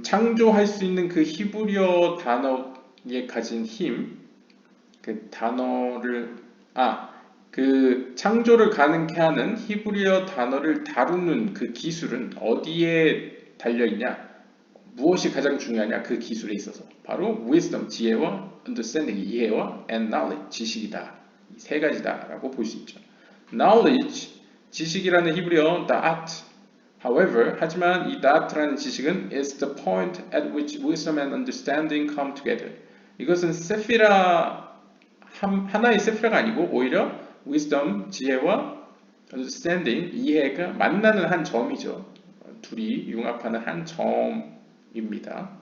S1: 창조할 수 있는 그 히브리어 단어에 가진 힘, 그 단어를 그 창조를 가능케 하는 히브리어 단어를 다루는 그 기술은 어디에 달려 있냐? 무엇이 가장 중요하냐? 그 기술에 있어서 바로 wisdom, 지혜와 understanding, 이해와 and knowledge, 지식이다. 이 세 가지다라고 볼 수 있죠. knowledge, 지식이라는 히브리어 da'at. However, 하지만 이 da'at라는 지식은 is the point at which wisdom and understanding come together. 이것은 세피라 하나의 세피라가 아니고 오히려 wisdom, 지혜와 understanding, 이해가 만나는 한 점이죠. 둘이 융합하는 한 점입니다.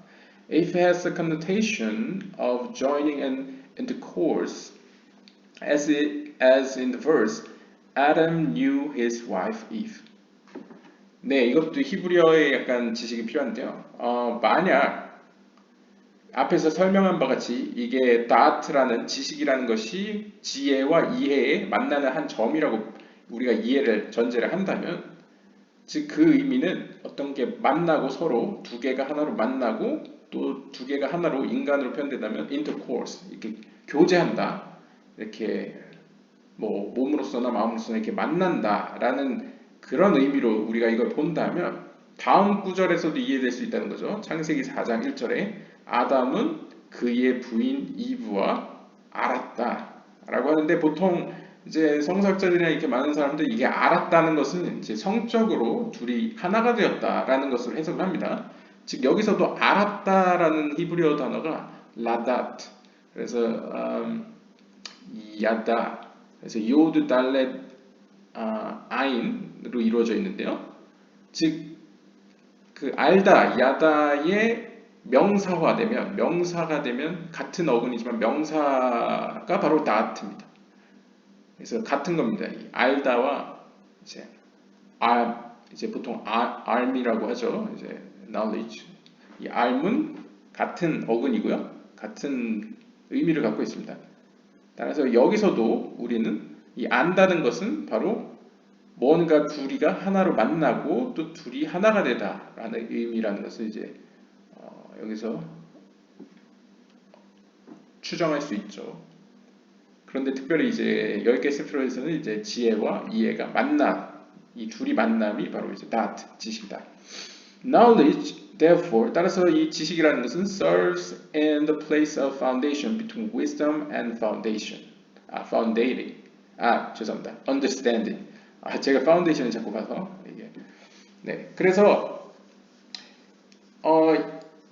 S1: If has a connotation of joining and intercourse, as in the verse, Adam knew his wife Eve. 네, 이것도 히브리어에 약간 지식이 필요한데요. 만약 앞에서 설명한 바와 같이 이게 다트라는 지식이라는 것이 지혜와 이해에 만나는 한 점이라고 우리가 전제를 한다면, 즉 그 의미는 어떤 게 만나고 서로 두 개가 하나로 만나고 또 두 개가 하나로 인간으로 표현된다면 intercourse, 이렇게 교제한다, 이렇게 뭐 몸으로서나 마음으로서나 이렇게 만난다라는 그런 의미로 우리가 이걸 본다면 다음 구절에서도 이해될 수 있다는 거죠. 창세기 4장 1절에 아담은 그의 부인 이브와 알았다 라고 하는데, 보통 이제 성서학자들이나 이렇게 많은 사람들 이게 알았다는 것은 이제 성적으로 둘이 하나가 되었다라는 것으로 해석을 합니다. 즉 여기서도 알았다라는 히브리어 단어가 라닷, 그래서 야다, 그래서 요드 달렛 아인으로 이루어져 있는데요. 즉 그 알다, 야다의 명사가 되면 같은 어근이지만 명사가 바로 다트입니다. 그래서 같은 겁니다. 이 알다와 이제 보통 알미라고 하죠. 이제 knowledge. 이 알은 같은 어근이고요. 같은 의미를 갖고 있습니다. 따라서 여기서도 우리는 이 안다는 것은 바로 뭔가 둘이가 하나로 만나고 또 둘이 하나가 되다라는 의미라는 것을 이제 여기서 추정할 수 있죠. 그런데 특별히 이제 10개 세피롯에서는 이제 지혜와 이해가 만남, 이 둘이 만남이 바로 이제 that, 지식이다. Knowledge, therefore, 따라서 이 지식이라는 것은 serves in the place of foundation between wisdom and foundation. foundating. 죄송합니다. understanding. 제가 foundation을 자꾸 봐서 이게. 네, 그래서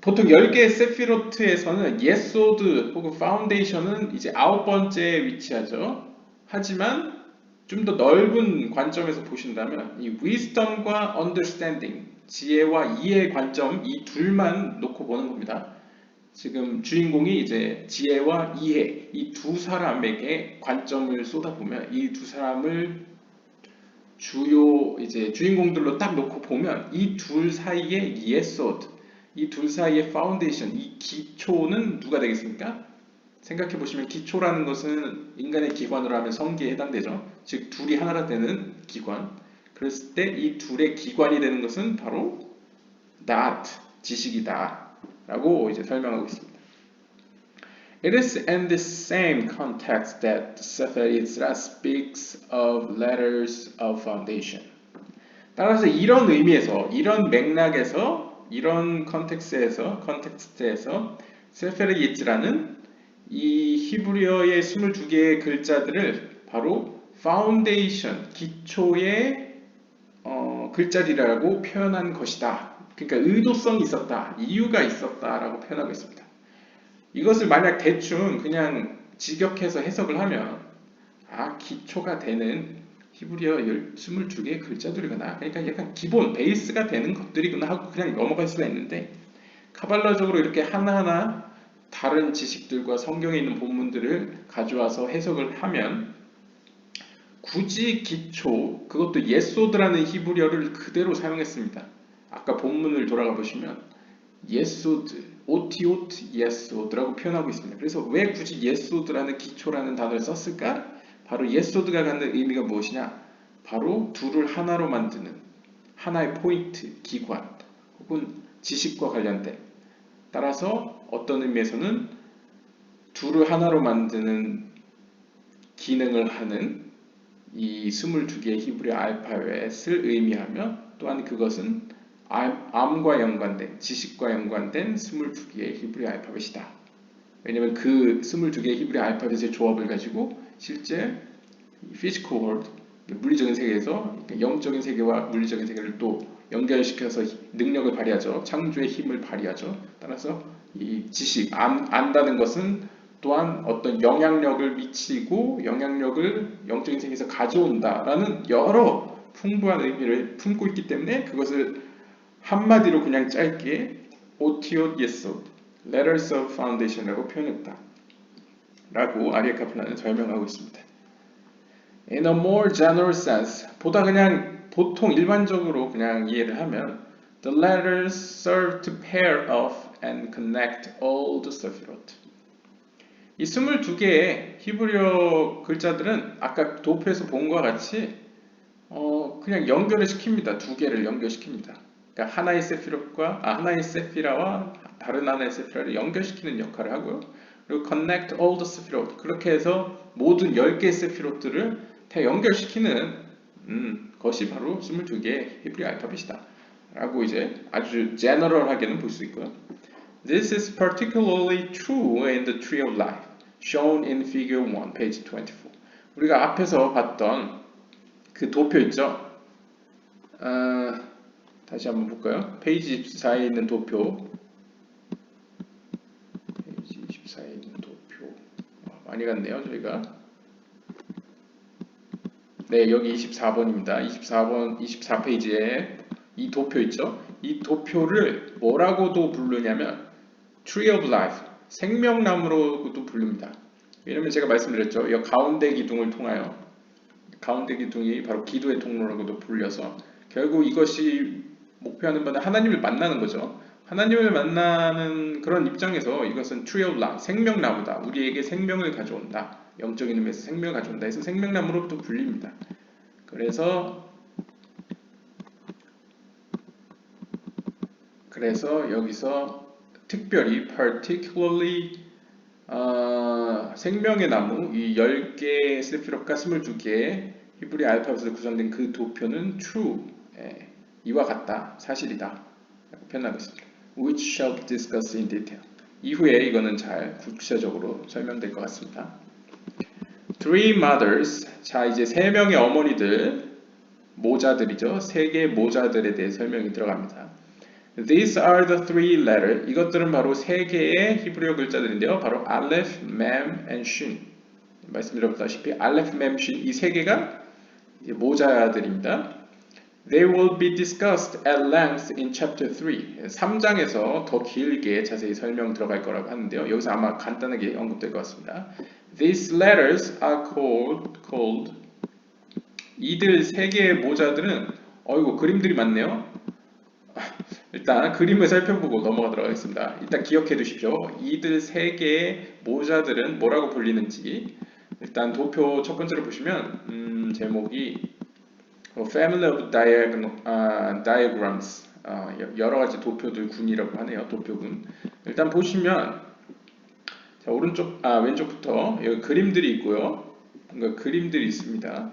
S1: 보통 10개의 세피로트에서는 예소드 혹은 파운데이션은 이제 9번째에 위치하죠. 하지만 좀 더 넓은 관점에서 보신다면 이 wisdom과 understanding, 지혜와 이해의 관점 이 둘만 놓고 보는 겁니다. 지금 주인공이 이제 지혜와 이해 이 두 사람에게 관점을 쏟아보면 이 두 사람을 주요 이제 주인공들로 딱 놓고 보면 이 둘 사이의 예소드 이 둘 사이의 파운데이션, 이 기초는 누가 되겠습니까? 생각해 보시면 기초라는 것은 인간의 기관으로 하면 성기에 해당되죠. 즉 둘이 하나가 되는 기관. 그랬을 때 이 둘의 기관이 되는 것은 바로 that, 지식이다 라고 이제 설명하고 있습니다. It is in this same context that Sefer Yetzirah speaks of letters of foundation. 따라서 이런 의미에서, 이런 맥락에서, 이런 컨텍스트에서 세페르 예츠라는 이 히브리어의 22개의 글자들을 바로 파운데이션, 기초의 글자리라고 표현한 것이다. 그러니까 의도성이 있었다, 이유가 있었다라고 표현하고 있습니다. 이것을 만약 대충 그냥 직역해서 해석을 하면 기초가 되는 히브리어 22개의 글자들이구나. 그러니까 약간 기본, 베이스가 되는 것들이구나 하고 그냥 넘어갈 수가 있는데 카발라적으로 이렇게 하나하나 다른 지식들과 성경에 있는 본문들을 가져와서 해석을 하면 굳이 기초, 그것도 예소드라는 히브리어를 그대로 사용했습니다. 아까 본문을 돌아가 보시면 예소드, 오티오트 예소드라고 표현하고 있습니다. 그래서 왜 굳이 예소드라는 기초라는 단어를 썼을까? 바로 예소드가 갖는 의미가 무엇이냐? 바로 둘을 하나로 만드는 하나의 포인트, 기관 혹은 지식과 관련된, 따라서 어떤 의미에서는 둘을 하나로 만드는 기능을 하는 이 22개의 히브리 알파벳을 의미하며 또한 그것은 암과 연관된, 지식과 연관된 22개의 히브리 알파벳이다. 왜냐하면 그 22개의 히브리 알파벳의 조합을 가지고 실제 physical world, 물리적인 세계에서 영적인 세계와 물리적인 세계를 또 연결시켜서 능력을 발휘하죠. 창조의 힘을 발휘하죠. 따라서 이 지식, 안다는 것은 또한 어떤 영향력을 미치고 영향력을 영적인 세계에서 가져온다라는 여러 풍부한 의미를 품고 있기 때문에 그것을 한마디로 그냥 짧게 오티옷 예소, letters of foundation이라고 표현했다 라고 아리에 카플란은 설명하고 있습니다. In a more general sense, 보다 그냥 보통 일반적으로 그냥 이해를 하면 the letters serve to pair off and connect all the sephirot. 이 22개의 히브리어 글자들은 아까 도표에서 본 것과 같이 그냥 연결을 시킵니다. 두 개를 연결시킵니다. 그러니까 하나의 세피롯과 하나의 세피라와 다른 하나의 세피라를 연결시키는 역할을 하고요. 그리고 connect all the sephirot, 그렇게 해서 모든 10개의 세피롯들을 다 연결시키는 것이 바로 22개의 히브리 알파벳이다 라고 이제 아주 제너럴하게는 볼 수 있고요. This is particularly true in the tree of life shown in figure 1, page 24. 우리가 앞에서 봤던 그 도표 있죠? 다시 한번 볼까요? 페이지 24에 있는 도표. 페이지 24에 있는 도표. 많이 갔네요, 저희가. 네, 여기 24번입니다. 24번, 24페이지에 이 도표 있죠? 이 도표를 뭐라고도 부르냐면 Tree of Life, 생명나무로도 부릅니다. 왜냐면 제가 말씀드렸죠. 이 가운데 기둥을 통하여, 가운데 기둥이 바로 기도의 통로라고도 불려서 결국 이것이 목표하는 바는 하나님을 만나는 거죠. 하나님을 만나는 그런 입장에서 이것은 Tree of Life, 생명나무다. 우리에게 생명을 가져온다. 영적인 의미에서 생명을 가져온다 해서 생명나무로도 불립니다. 그래서 여기서 특별히 particularly 생명의 나무 이 10개의 세피롯과 22개의 히브리 알파벳으로 구성된 그 도표는 true, 이와 같다, 사실이다 라고 표현하고 있습니다. Which shall be discussed in detail. 이후에 이거는 잘 구체적으로 설명될 것 같습니다. Three mothers, 자 이제 세 명의 어머니들, 모자들이죠. 세 개의 모자들에 대해 설명이 들어갑니다. These are the three letters. 이것들은 바로 세 개의 히브리어 글자들인데요. 바로 Aleph, Mem, and Shin. 말씀드렸다시피 Aleph, Mem, Shin 이 세 개가 모자들입니다. They will be discussed at length in chapter 3. 3장에서 더 길게 자세히 설명 들어갈 거라고 하는데요. 여기서 아마 간단하게 언급될 것 같습니다. These letters are called 이들 세 개의 모자들은 어이구 그림들이 많네요. 일단 그림을 살펴보고 넘어가도록 하겠습니다. 일단 기억해 두십시오. 이들 세 개의 모자들은 뭐라고 불리는지 일단 도표 첫 번째로 보시면 제목이 Family of Diagrams 여러 가지 도표들 군이라고 하네요. 도표군. 일단 보시면 자, 왼쪽부터 여기 그림들이 있고요. 그러니까 그림들이 있습니다.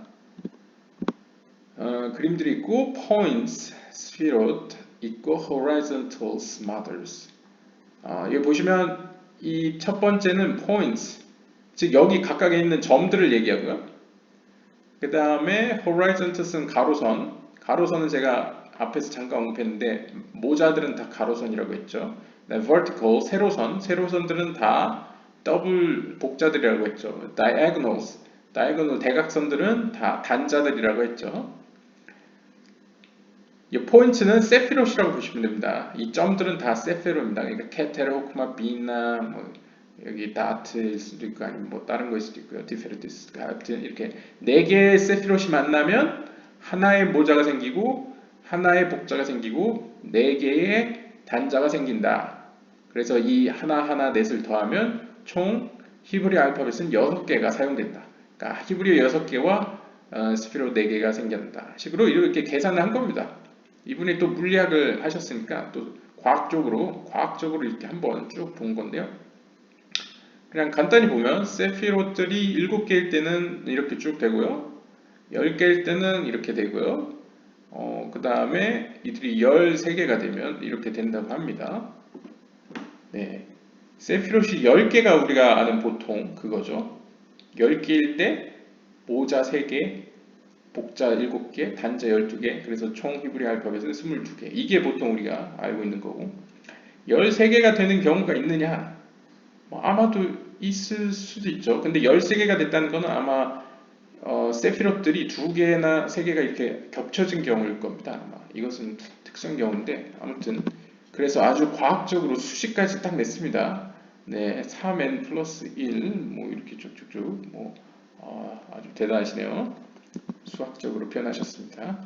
S1: 그림들이 있고 points, spherot 있고 horizontal mothers. 여기 보시면 이 첫 번째는 points, 즉 여기 각각에 있는 점들을 얘기하고요. 그 다음에 horizontal은 가로선, 가로선은 제가 앞에서 잠깐 언급했는데 모자들은 다 가로선이라고 했죠. vertical, 세로선, 세로선들은 다 더블 복자들이라고 했죠. diagonals, diagonal 대각선들은 다 단자들이라고 했죠. 이 포인트는 세피롯이라고 보시면 됩니다. 이 점들은 다 세피롯입니다. 그러니까 케테르, 호크마, 비나, 뭐 여기 다트일 수도 있고 아니면 뭐 다른 거일 수도 있고요. 디페르티스 같은 이렇게 네 개의 세피롯이 만나면 하나의 모자가 생기고 하나의 복자가 생기고 네 개의 단자가 생긴다. 그래서 이 하나하나 넷을 더하면 총 히브리 알파벳은 6개가 사용된다. 그러니까 히브리 6개와 스피롯 4개가 생긴다. 식으로 이렇게 계산을 한 겁니다. 이분이 또 물리학을 하셨으니까 또 과학적으로 이렇게 한번 쭉 본 건데요. 그냥 간단히 보면 세피롯들이 7개일 때는 이렇게 쭉 되고요. 10개일 때는 이렇게 되고요. 그 다음에 이들이 13개가 되면 이렇게 된다고 합니다. 네. 세피롯이 10개가 우리가 아는 보통 그거죠. 10개일 때 모자 3개, 복자 7개, 단자 12개, 그래서 총 히브리 알파벳은 22개. 이게 보통 우리가 알고 있는 거고 13개가 되는 경우가 있느냐? 아마도 있을 수도 있죠. 근데 13개가 됐다는 거는 아마 세피롯들이 2개나 3개가 이렇게 겹쳐진 경우일 겁니다. 아마 이것은 특수한 경우인데 아무튼 그래서 아주 과학적으로 수식까지 딱 냈습니다. 네, 3n 플러스 1 뭐 이렇게 쭉쭉쭉 뭐 아주 대단하시네요. 수학적으로 표현하셨습니다.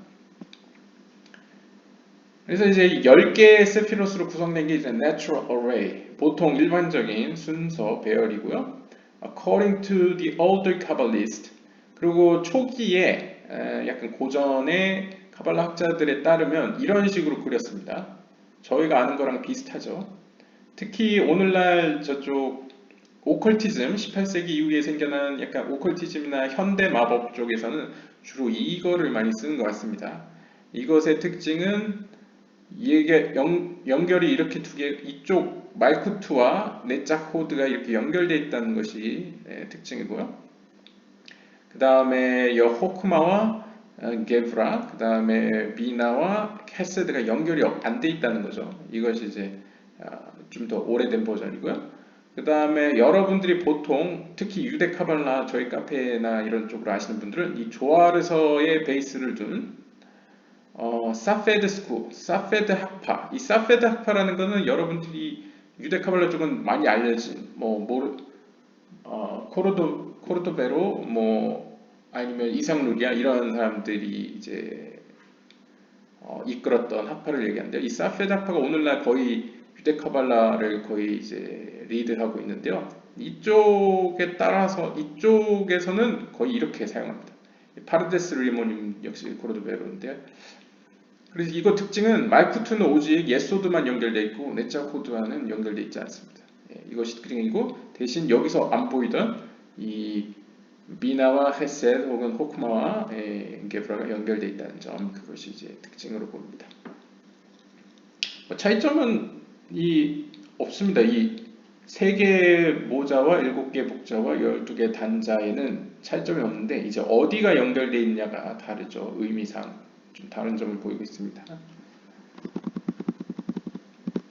S1: 그래서 이제 10개의 세피롯으로 구성된 게 이제 natural array, 보통 일반적인 순서 배열이고요. According to the older Kabbalist, 그리고 초기에 약간 고전의 카발라 학자들에 따르면 이런 식으로 그렸습니다. 저희가 아는 거랑 비슷하죠. 특히 오늘날 저쪽 오컬티즘, 18세기 이후에 생겨난 약간 오컬티즘이나 현대 마법 쪽에서는 주로 이거를 많이 쓰는 것 같습니다. 이것의 특징은 이게 연결이 이렇게 두 개, 이쪽 말쿠트와 네짝 호드가 이렇게 연결되어 있다는 것이 특징이고요. 그 다음에 호크마와 게브라, 그 다음에 비나와 헤세드가 연결이 안 돼 있다는 거죠. 이것이 이제 좀 더 오래된 버전이고요. 그 다음에 여러분들이 보통 특히 유대 카발라 저희 카페나 이런 쪽으로 아시는 분들은 이 조아르서의 베이스를 둔 사페드 스쿨, 사페드 학파. 이 사페드 학파라는 거는 여러분들이 유대 카발라 쪽은 많이 알려진 코르도베로 뭐 아니면 이상루리아 이런 사람들이 이제 이끌었던 학파를 얘기하는데요. 이 사페드 학파가 오늘날 거의 유대 카발라를 거의 이제 리드하고 있는데요. 이쪽에 따라서 이쪽에서는 거의 이렇게 사용합니다. 파르데스 리모님 역시 코르도베로인데 그래서 이거 특징은 말쿠트는 오직 예소드만 연결되어 있고 네짝 호드와는 연결되어 있지 않습니다. 이것이 특징이고 대신 여기서 안 보이던 이 미나와 헤셋 혹은 호크마와 게브라가 연결되어 있다는 점 그것이 이제 특징으로 봅니다. 차이점은 없습니다. 이 3개 모자와 7개 복자와 12개 단자에는 차이점이 없는데 이제 어디가 연결되어 있냐가 다르죠. 의미상 좀 다른 점을 보이고 있습니다.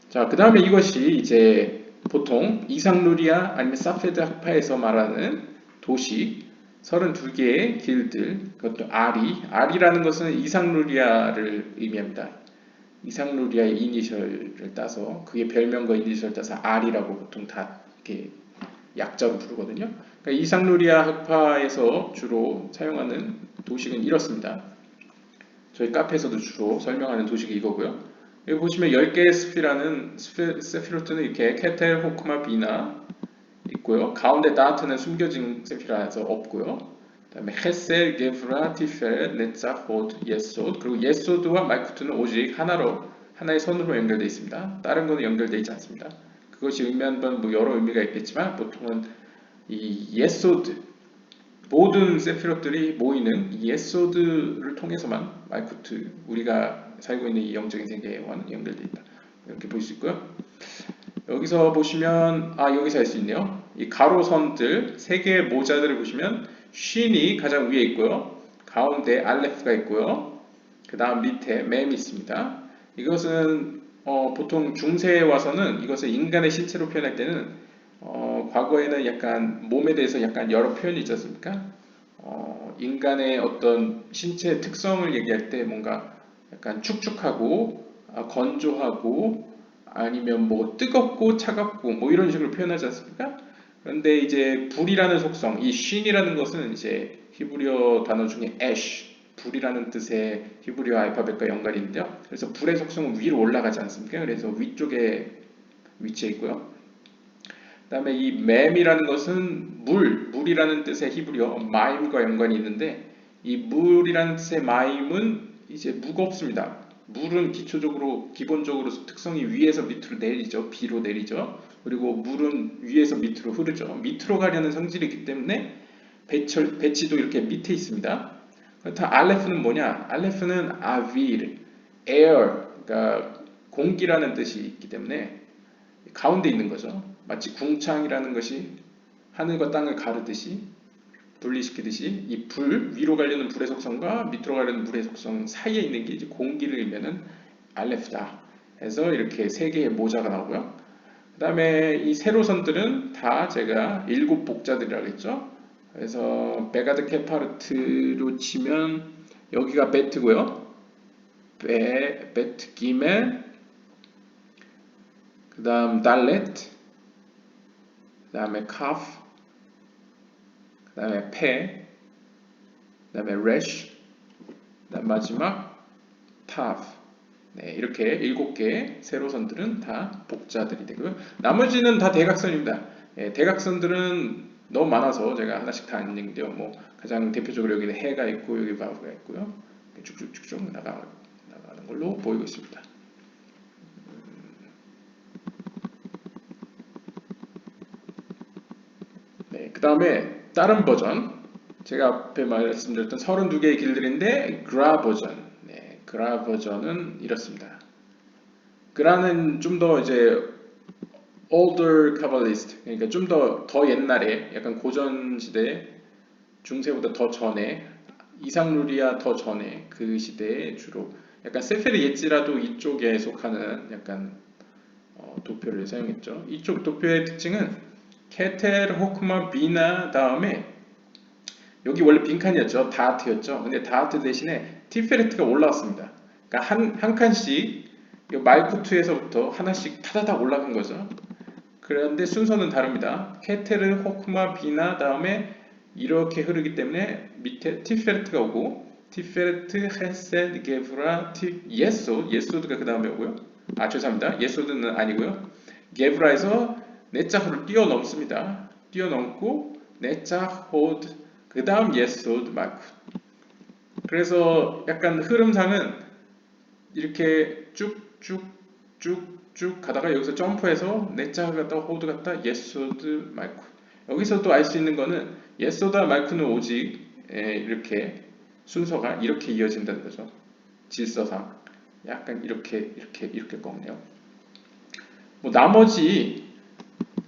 S1: 자, 그 다음에 이것이 이제 보통 이상루리아 아니면 사페드 학파에서 말하는 도시 32개의 길들, 그것도 아리라는 것은 이상루리아를 의미합니다. 이상루리아의 이니셜을 따서 그게 별명과 이니셜을 따서 아리라고 보통 다 이렇게 약자로 부르거든요. 그러니까 이상루리아 학파에서 주로 사용하는 도식은 이렇습니다. 저희 카페에서도 주로 설명하는 도식이 이거고요. 여기 보시면 10개의 세피로트는 이렇게 케텔, 호크마, 비나 있고요. 가운데 다트는 숨겨진 세피라서 없고요. 그 다음에 헤셀, 게브라, 티페렛, 네ツах, 호드, 예소드 그리고 예소드와 말쿠트는 오직 하나의 선으로 연결되어 있습니다. 다른 거는 연결되어 있지 않습니다. 그것이 의미하는 바는 뭐 여러 의미가 있겠지만 보통은 이 예소드 모든 세피롯들이 모이는 이 예소드를 통해서만 말쿠트 우리가 살고 있는 이 영적인 세계와는 연결되어 있다. 이렇게 볼 수 있고요. 여기서 보시면 여기서 알 수 있네요. 이 가로선들 3개의 모자들을 보시면 쉰이 가장 위에 있고요. 가운데 알레프가 있고요. 그 다음 밑에 맴이 있습니다. 이것은 보통 중세에 와서는 이것을 인간의 신체로 표현할 때는 과거에는 약간 몸에 대해서 약간 여러 표현이 있지 않습니까? 인간의 어떤 신체 특성을 얘기할 때 뭔가 약간 축축하고 건조하고 아니면 뭐 뜨겁고 차갑고 뭐 이런 식으로 표현하지 않습니까? 그런데 이제 불이라는 속성, 이 쉰이라는 것은 이제 히브리어 단어 중에 애쉬, 불이라는 뜻의 히브리어 알파벳과 연관이 있는데요. 그래서 불의 속성은 위로 올라가지 않습니까? 그래서 위쪽에 위치해 있고요. 그 다음에 이 맴이라는 것은 물이라는 뜻의 히브리어 마임과 연관이 있는데 이 물이라는 뜻의 마임은 이제 무겁습니다. 물은 기본적으로 특성이 위에서 밑으로 내리죠. 비로 내리죠. 그리고 물은 위에서 밑으로 흐르죠. 밑으로 가려는 성질이 있기 때문에 배치도 이렇게 밑에 있습니다. 그렇다 알레프는 뭐냐? 알레프는 아빌, air, 그러니까 공기라는 뜻이 있기 때문에 가운데 있는 거죠. 마치 궁창이라는 것이 하늘과 땅을 가르듯이 분리시키듯이 이 위로 가려는 불의 속성과 밑으로 가려는 물의 속성 사이에 있는 게 이제 공기를 의미하는 알레프다 해서 이렇게 3개의 모자가 나오고요. 그 다음에 이 세로선들은 다 제가 7복자들이라고 했죠. 그래서 베가드 케파르트로 치면 여기가 베트고요. 베트 기멜, 그 다음 달렛, 그 다음에 카프, 그 다음에 페, 그 다음에 레쉬, 그 다음 마지막 타프. 네, 이렇게 7개의 세로선들은 다 복자들이 되고요. 나머지는 다 대각선입니다. 대각선들은 너무 많아서 제가 하나씩 다 안 읽는데요. 뭐 가장 대표적으로 여기는 해가 있고 여기 바브가 있고요. 쭉쭉쭉쭉 나가는 걸로 보이고 있습니다. 네, 그 다음에 다른 버전 제가 앞에 말씀드렸던 32개의 길들인데 그라 버전 그라 버전은 이렇습니다. 그라는 좀 더 이제 older Kabbalist 그러니까 좀 더 옛날에 약간 고전 시대 중세보다 더 전에 이상루리아 더 전에 그 시대에 주로 약간 세페르 예지라도 이쪽에 속하는 약간 도표를 사용했죠. 이쪽 도표의 특징은 케텔, 호크마, 비나 다음에 여기 원래 빈칸이었죠. 다하트였죠. 근데 다하트 대신에 티페레트가 올라왔습니다. 그러니까 한 칸씩 말쿠트에서부터 하나씩 타다닥 올라간 거죠. 그런데 순서는 다릅니다. 케테르, 호크마, 비나 다음에 이렇게 흐르기 때문에 밑에 티페레트가 오고 티페레트, 헤셋, 게브라, 예소드가 그 다음에 오고요. 죄송합니다. 예소드는 아니고요. 게브라에서 네자흐를 뛰어넘습니다. 뛰어넘고 네자, 호드, 그 다음 예소드, 마크. 그래서 약간 흐름상은 이렇게 쭉쭉쭉 쭉 가다가 여기서 점프해서 네자 갔다 호드 갔다 예소드 말쿠. 여기서도 알 수 있는 거는 예소다 말쿠는 오직 이렇게 순서가 이렇게 이어진다는 거죠. 질서상 약간 이렇게 꺾네요. 뭐 나머지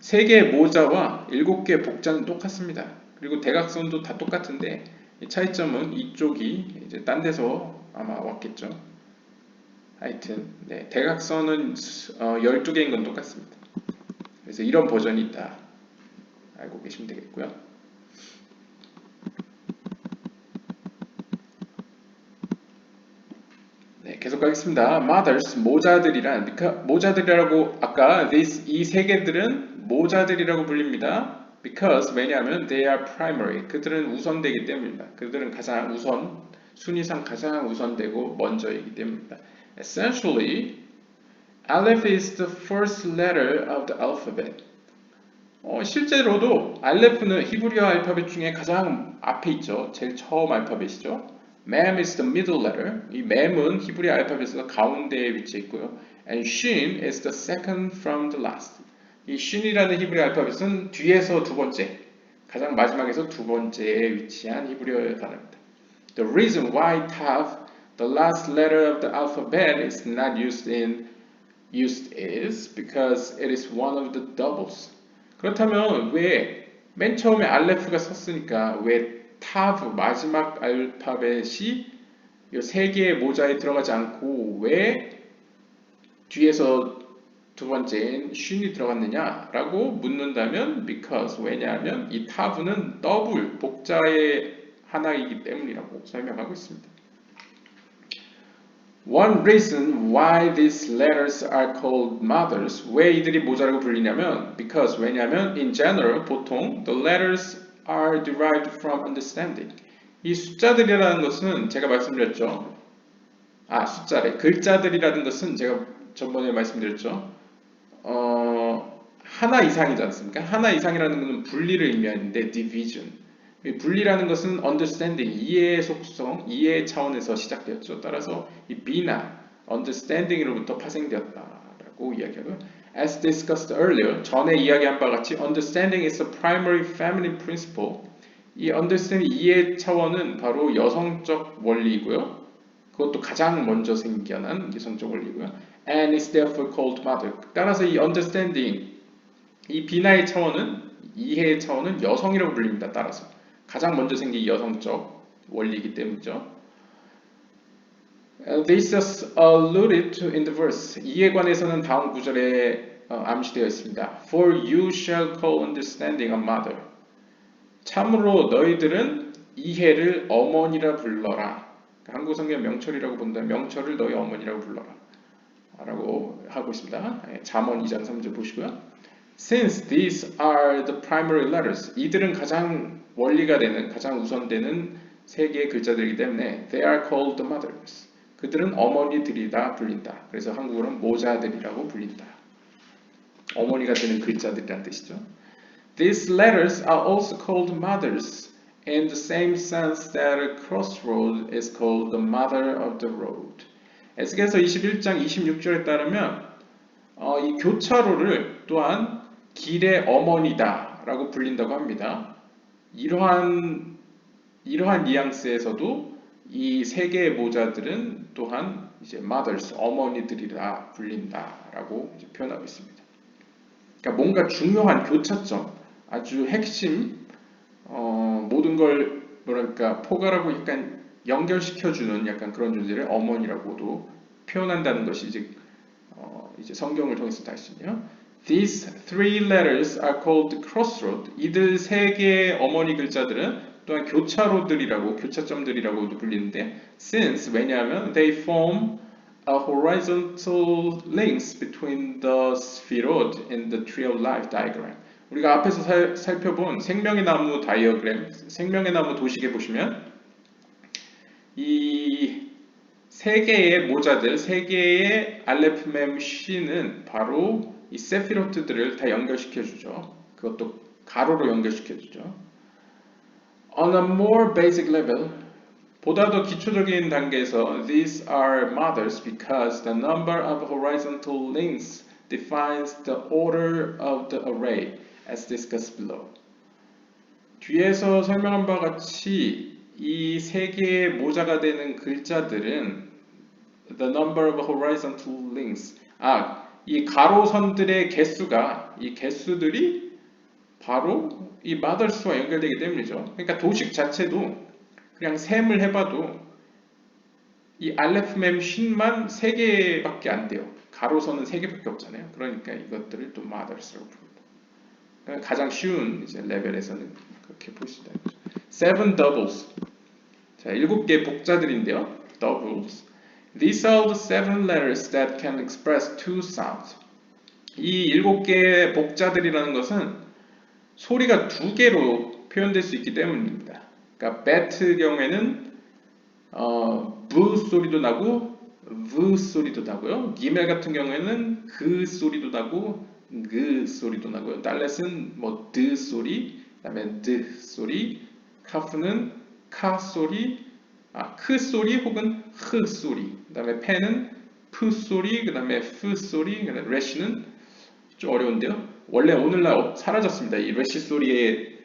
S1: 3개의 모자와 7개의 복자는 똑같습니다. 그리고 대각선도 다 똑같은데 차이점은 이쪽이 이제 딴 데서 아마 왔겠죠. 하여튼 네, 대각선은 12개인 건 똑같습니다. 그래서 이런 버전이 있다. 알고 계시면 되겠고요. 네, 계속 가겠습니다. mothers, 모자들이란, 모자들이라고 아까 이 3개들은 모자들이라고 불립니다. Because 왜냐하면 they are primary. 그들은 우선되기 때문입니다. 그들은 가장 순위상 가장 우선되고 먼저이기 때문입니다. Essentially, Aleph is the first letter of the alphabet. 실제로도 알레프는 히브리어 알파벳 중에 가장 앞에 있죠. 제일 처음 알파벳이죠. Mem is the middle letter. 이 mem은 히브리 알파벳에서 가운데에 위치해 있고요. And Shin is the second from the last. 이 Shin이라는 히브리 알파벳은 뒤에서 두 번째, 가장 마지막에서 두 번째에 위치한 히브리어 단어입니다. The reason why Tav, the last letter of the alphabet, is not used is because it is one of the doubles. 그렇다면 왜 맨 처음에 알레프가 썼으니까 왜 타브 마지막 알파벳이 이 3개의 모자에 들어가지 않고 왜 뒤에서 두 번째인 쉰이 들어갔느냐라고 묻는다면 because 왜냐하면 이 타브는 더블 복자의 하나이기 때문이라고 설명하고 있습니다. One reason why these letters are called mothers, 왜 이들이 모자라고 불리냐면 because 왜냐하면 in general 보통 the letters are derived from understanding. 이 숫자들이라는 것은 제가 말씀드렸죠. 숫자래. 글자들이라는 것은 제가 전번에 말씀드렸죠. 하나 이상이지 않습니까? 하나 이상이라는 것은 분리를 의미하는데 division. 분리라는 것은 understanding, 이해의 속성, 이해의 차원에서 시작되었죠. 따라서 이 be나 understanding으로부터 파생되었다라고 이야기하고요. As discussed earlier, 전에 이야기한 바와 같이 understanding is a primary feminine principle. 이 understanding, 이해 차원은 바로 여성적 원리이고요. 그것도 가장 먼저 생겨난 여성적 원리고요. And is therefore called mother. 따라서 이 understanding, 이 비나의 차원은, 이해의 차원은 여성이라고 불립니다. 따라서 가장 먼저 생긴 여성적 원리이기 때문이죠. This is alluded to in the verse. 이에 관해서는 다음 구절에 암시되어 있습니다. For you shall call understanding a mother. 참으로 너희들은 이해를 어머니라 불러라. 한국 성경 명철이라고 본다면 명철을 너희 어머니라고 불러라. 라고 하고 있습니다. 잠언 2장 3절 보시고요. Since these are the primary letters, 이들은 가장 원리가 되는, 가장 우선되는 3개의 글자들이기 때문에 they are called mothers. 그들은 어머니들이다 불린다. 그래서 한국어로는 모자들이라고 불린다. 어머니가 되는 글자들이란 뜻이죠. These letters are also called mothers in the same sense that a crossroad is called the mother of the road. 에스겔서 21장 26절에 따르면 이 교차로를 또한 길의 어머니다 라고 불린다고 합니다. 이러한 뉘앙스에서도 이 3개의 모자들은 또한 이제 mothers, 어머니들이라 불린다라고 이제 표현하고 있습니다. 그러니까 뭔가 중요한 교차점, 아주 핵심, 모든 걸 뭐랄까 포괄하고 약간 연결시켜주는 약간 그런 존재를 어머니라고도 표현한다는 것이 이제 성경을 통해서 다 있으며 These three letters are called crossroad. 이들 3개의 어머니 글자들은 또한 교차점들이라고도 불리는데 since 왜냐하면 they form a horizontal links between the spherod and the tree of life diagram. 우리가 앞에서 살펴본 생명의 나무 다이어그램, 생명의 나무 도식에 보시면 이 3개의 모자들, 3개의 알레프 멤 쉬는 바로 이 세피로트들을 다 연결시켜주죠. 그것도 가로로 연결시켜주죠. On a more basic level, 보다 더 기초적인 단계에서 these are mothers because the number of horizontal links defines the order of the array as discussed below. 뒤에서 설명한 바와 같이 이 세 개의 모자가 되는 글자들은 the number of horizontal links. 이 가로선들의 개수가 이 개수들이 바로 이 mother수와 연결되기 때문이죠. 그러니까 도식 자체도 그냥 셈을 해봐도 이 알레프 맴 쉰만 3개밖에 안 돼요. 가로선은 3개밖에 없잖아요. 그러니까 이것들을 또 mother수라고 부릅니다. 그러니까 가장 쉬운 이제 레벨에서는 그렇게 볼 수 있다. 7 doubles. 자, 7개의 복자들인데요. doubles. These are the 7 letters that can express two sounds. 이 7개의 복자들이라는 것은 소리가 2개로 표현될 수 있기 때문입니다. 그러니까 bat 경우에는 부 소리도 나고 v 소리도 나고요. 기멜 같은 경우에는 그 소리도 나고 그 소리도 나고요. 달렛은 뭐 드 소리, 그다음에 드 소리, 카프는 카 소리, 크 소리 혹은 흐 소리. 그다음에 펜은 푸 소리, 그다음에 프 소리, 그다음에 레시는 좀 어려운데요. 원래 오늘날 사라졌습니다. 이 레시 소리의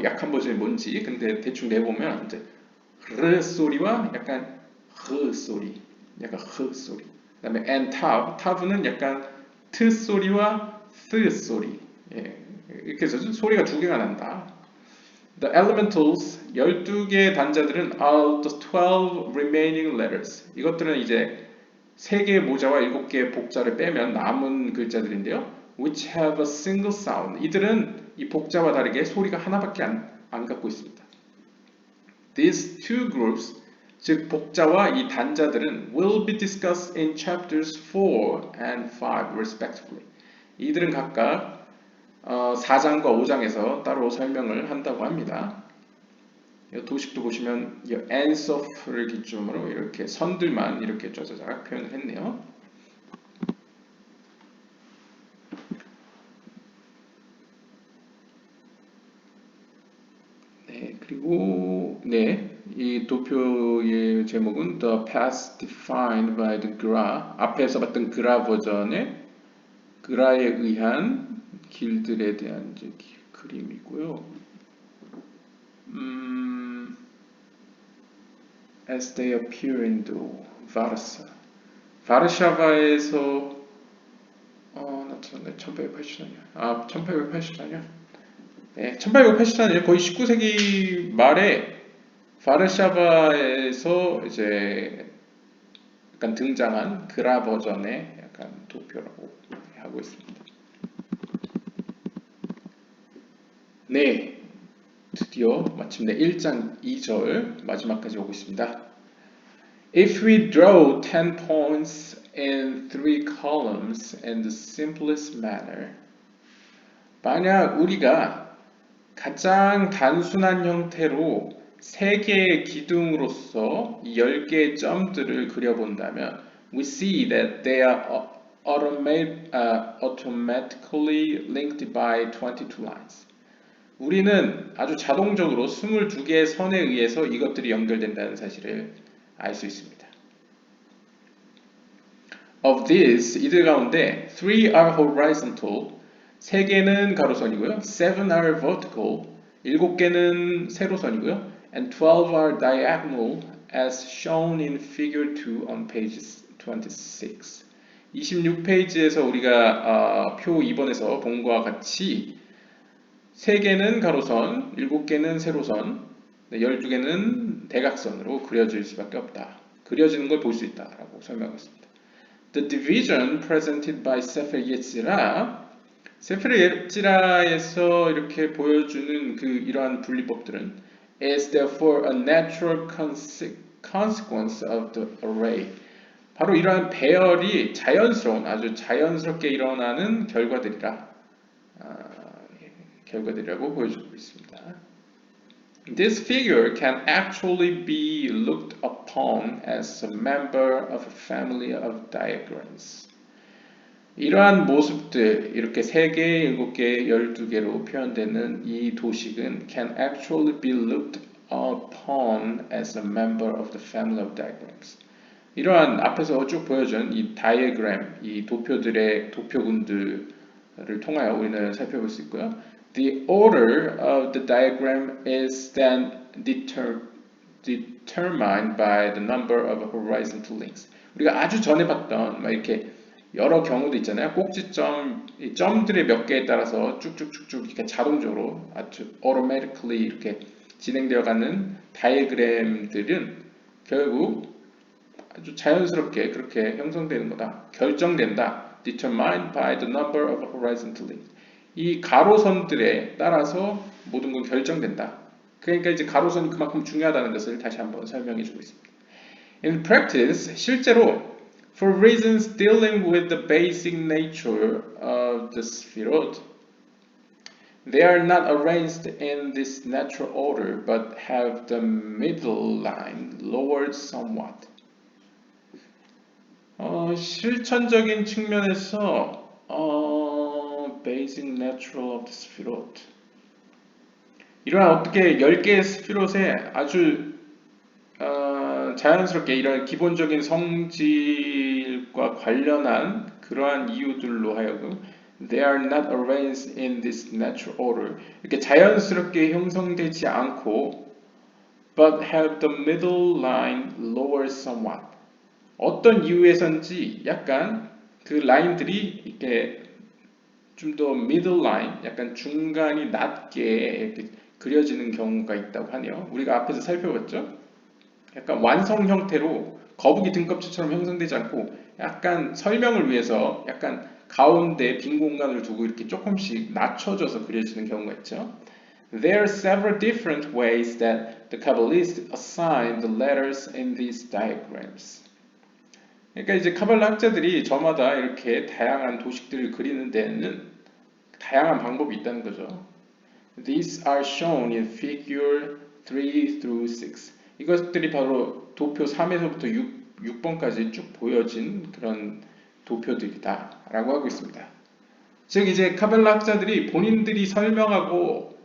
S1: 약한 버전이 뭔지. 근데 대충 내보면 이제 르 소리와 약간 흐 소리, 약간 흐 소리. 그다음에 and tab는 약간 트 소리와 스 소리. 예, 이렇게 해서 소리가 2개가 난다. The elementals 12개의 단자들은 are the 12 remaining letters. 이것들은 이제 3개의 모자와 7개의 복자를 빼면 남은 글자들인데요. Which have a single sound. 이들은 이 복자와 다르게 소리가 하나밖에 안 갖고 있습니다. These two groups, 즉 복자와 이 단자들은 will be discussed in chapters 4 and 5 respectively. 이들은 각각 4장과 5장에서 따로 설명을 한다고 합니다. 이 도식도 보시면 이 ansof를 기준으로 이렇게 선들만 이렇게 쫙쫙 표현을 했네요. 네, 그리고 이 도표의 제목은 The Path Defined by the Gra. 앞에서 봤던 그라 버전의 그라에 의한 길들에 대한 이제 그림이고요. As they appear in the Varsa. 바르샤바에서 나타났네. 1880년이요. 1880년이요. 네, 1880년이요. 거의 19세기 말에 바르샤바에서 이제 약간 등장한 그라 버전의 약간 도표라고 하고 있습니다. 네, 드디어 마침내 1장 2절 마지막까지 오고 있습니다. If we draw 10 points in 3 columns in the simplest manner, 만약 우리가 가장 단순한 형태로 3개의 기둥으로서 10개의 점들을 그려본다면 we see that they are automatically linked by 22 lines. 우리는 아주 자동적으로 22개의 선에 의해서 이것들이 연결된다는 사실을 알 수 있습니다. Of these, 이들 가운데 3 are horizontal, 3개는 가로선이고요. 7 are vertical, 7개는 세로선이고요. And 12 are diagonal as shown in figure 2 on page 26. 26페이지에서 우리가 표 2번에서 본 것과 같이 3개는 가로선, 7개는 세로선, 12개는 대각선으로 그려질 수밖에 없다. 그려지는 걸 볼 수 있다라고 설명했습니다. The division presented by Sefer Yetzirah, 세fer 예지라에서 이렇게 보여주는 이러한 분리법들은 is therefore a natural consequence of the array. 바로 이러한 배열이 자연스러운, 아주 자연스럽게 일어나는 결과들이라고 보여주고 있습니다. This figure can actually be looked upon as a member of a family of diagrams. 이러한 모습들, 이렇게 3개, 7개, 12개로 표현되는 이 도식은 can actually be looked upon as a member of the family of diagrams. 이러한 앞에서 쭉 보여준 이 다이어그램, 이 도표들의 도표군들을 통하여 우리는 살펴볼 수 있고요. The order of the diagram is then determined by the number of horizontal links. 우리가 아주 전에 봤던 막 이렇게 여러 경우도 있잖아요. 꼭지점, 이 점들의 몇 개에 따라서 쭉쭉쭉쭉 이렇게 자동적으로 아주 automatically 이렇게 진행되어 가는 다이어그램들은 결국 아주 자연스럽게 그렇게 형성되는 거다. 결정된다. Determined by the number of horizontal links. 이 가로선들에 따라서 모든 건 결정된다. 그러니까 이제 가로선이 그만큼 중요하다는 것을 다시 한번 설명해 주고 있습니다. In practice, 실제로 for reasons dealing with the basic nature of the spheroid, they are not arranged in this natural order but have the middle line lowered somewhat. 실천적인 측면에서 basic natural of the spheroid 이러한 어떻게 10개의 스피롯에 아주 자연스럽게 이런 기본적인 성질과 관련한 그러한 이유들로 하여금 they are not arranged in this natural order 이렇게 자연스럽게 형성되지 않고 but have the middle line lowered somewhat 어떤 이유에선지 약간 그 라인들이 이렇게 좀 더 middle line, 약간 중간이 낮게 이렇게 그려지는 경우가 있다고 하네요. 우리가 앞에서 살펴봤죠? 약간 완성 형태로 거북이 등껍질처럼 형성되지 않고 약간 설명을 위해서 약간 가운데 빈 공간을 두고 이렇게 조금씩 낮춰져서 그려지는 경우가 있죠. There are several different ways that the Kabbalists assign the letters in these diagrams. 그러니까 이제 카발라 학자들이 저마다 이렇게 다양한 도식들을 그리는 데는 다양한 방법이 있다는 거죠. These are shown in figure 3 through 6. 이것들이 바로 도표 3에서부터 6번까지 쭉 보여진 그런 도표들이다 라고 하고 있습니다. 즉 이제 카발라 학자들이 본인들이 설명하고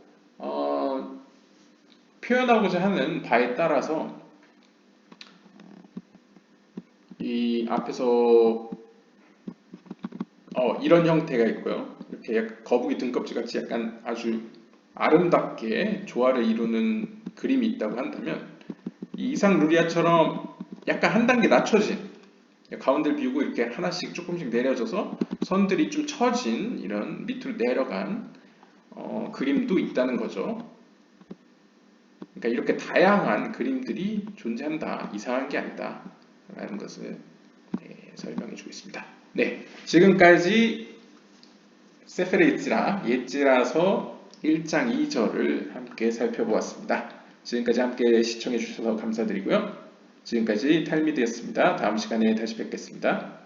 S1: 표현하고자 하는 바에 따라서 이 앞에서 이런 형태가 있고요. 이렇게 약간 거북이 등껍질 같이 약간 아주 아름답게 조화를 이루는 그림이 있다고 한다면 이 이상 루리아처럼 약간 한 단계 낮춰진 가운데를 비우고 이렇게 하나씩 조금씩 내려져서 선들이 좀 처진 이런 밑으로 내려간 그림도 있다는 거죠. 그러니까 이렇게 다양한 그림들이 존재한다. 이상한 게 아니다. 라는 것을 설명해 주고 있습니다. 네, 지금까지 세페르 예지라, 예지라서 1장 2절을 함께 살펴보았습니다. 지금까지 함께 시청해 주셔서 감사드리고요. 지금까지 탈미드였습니다. 다음 시간에 다시 뵙겠습니다.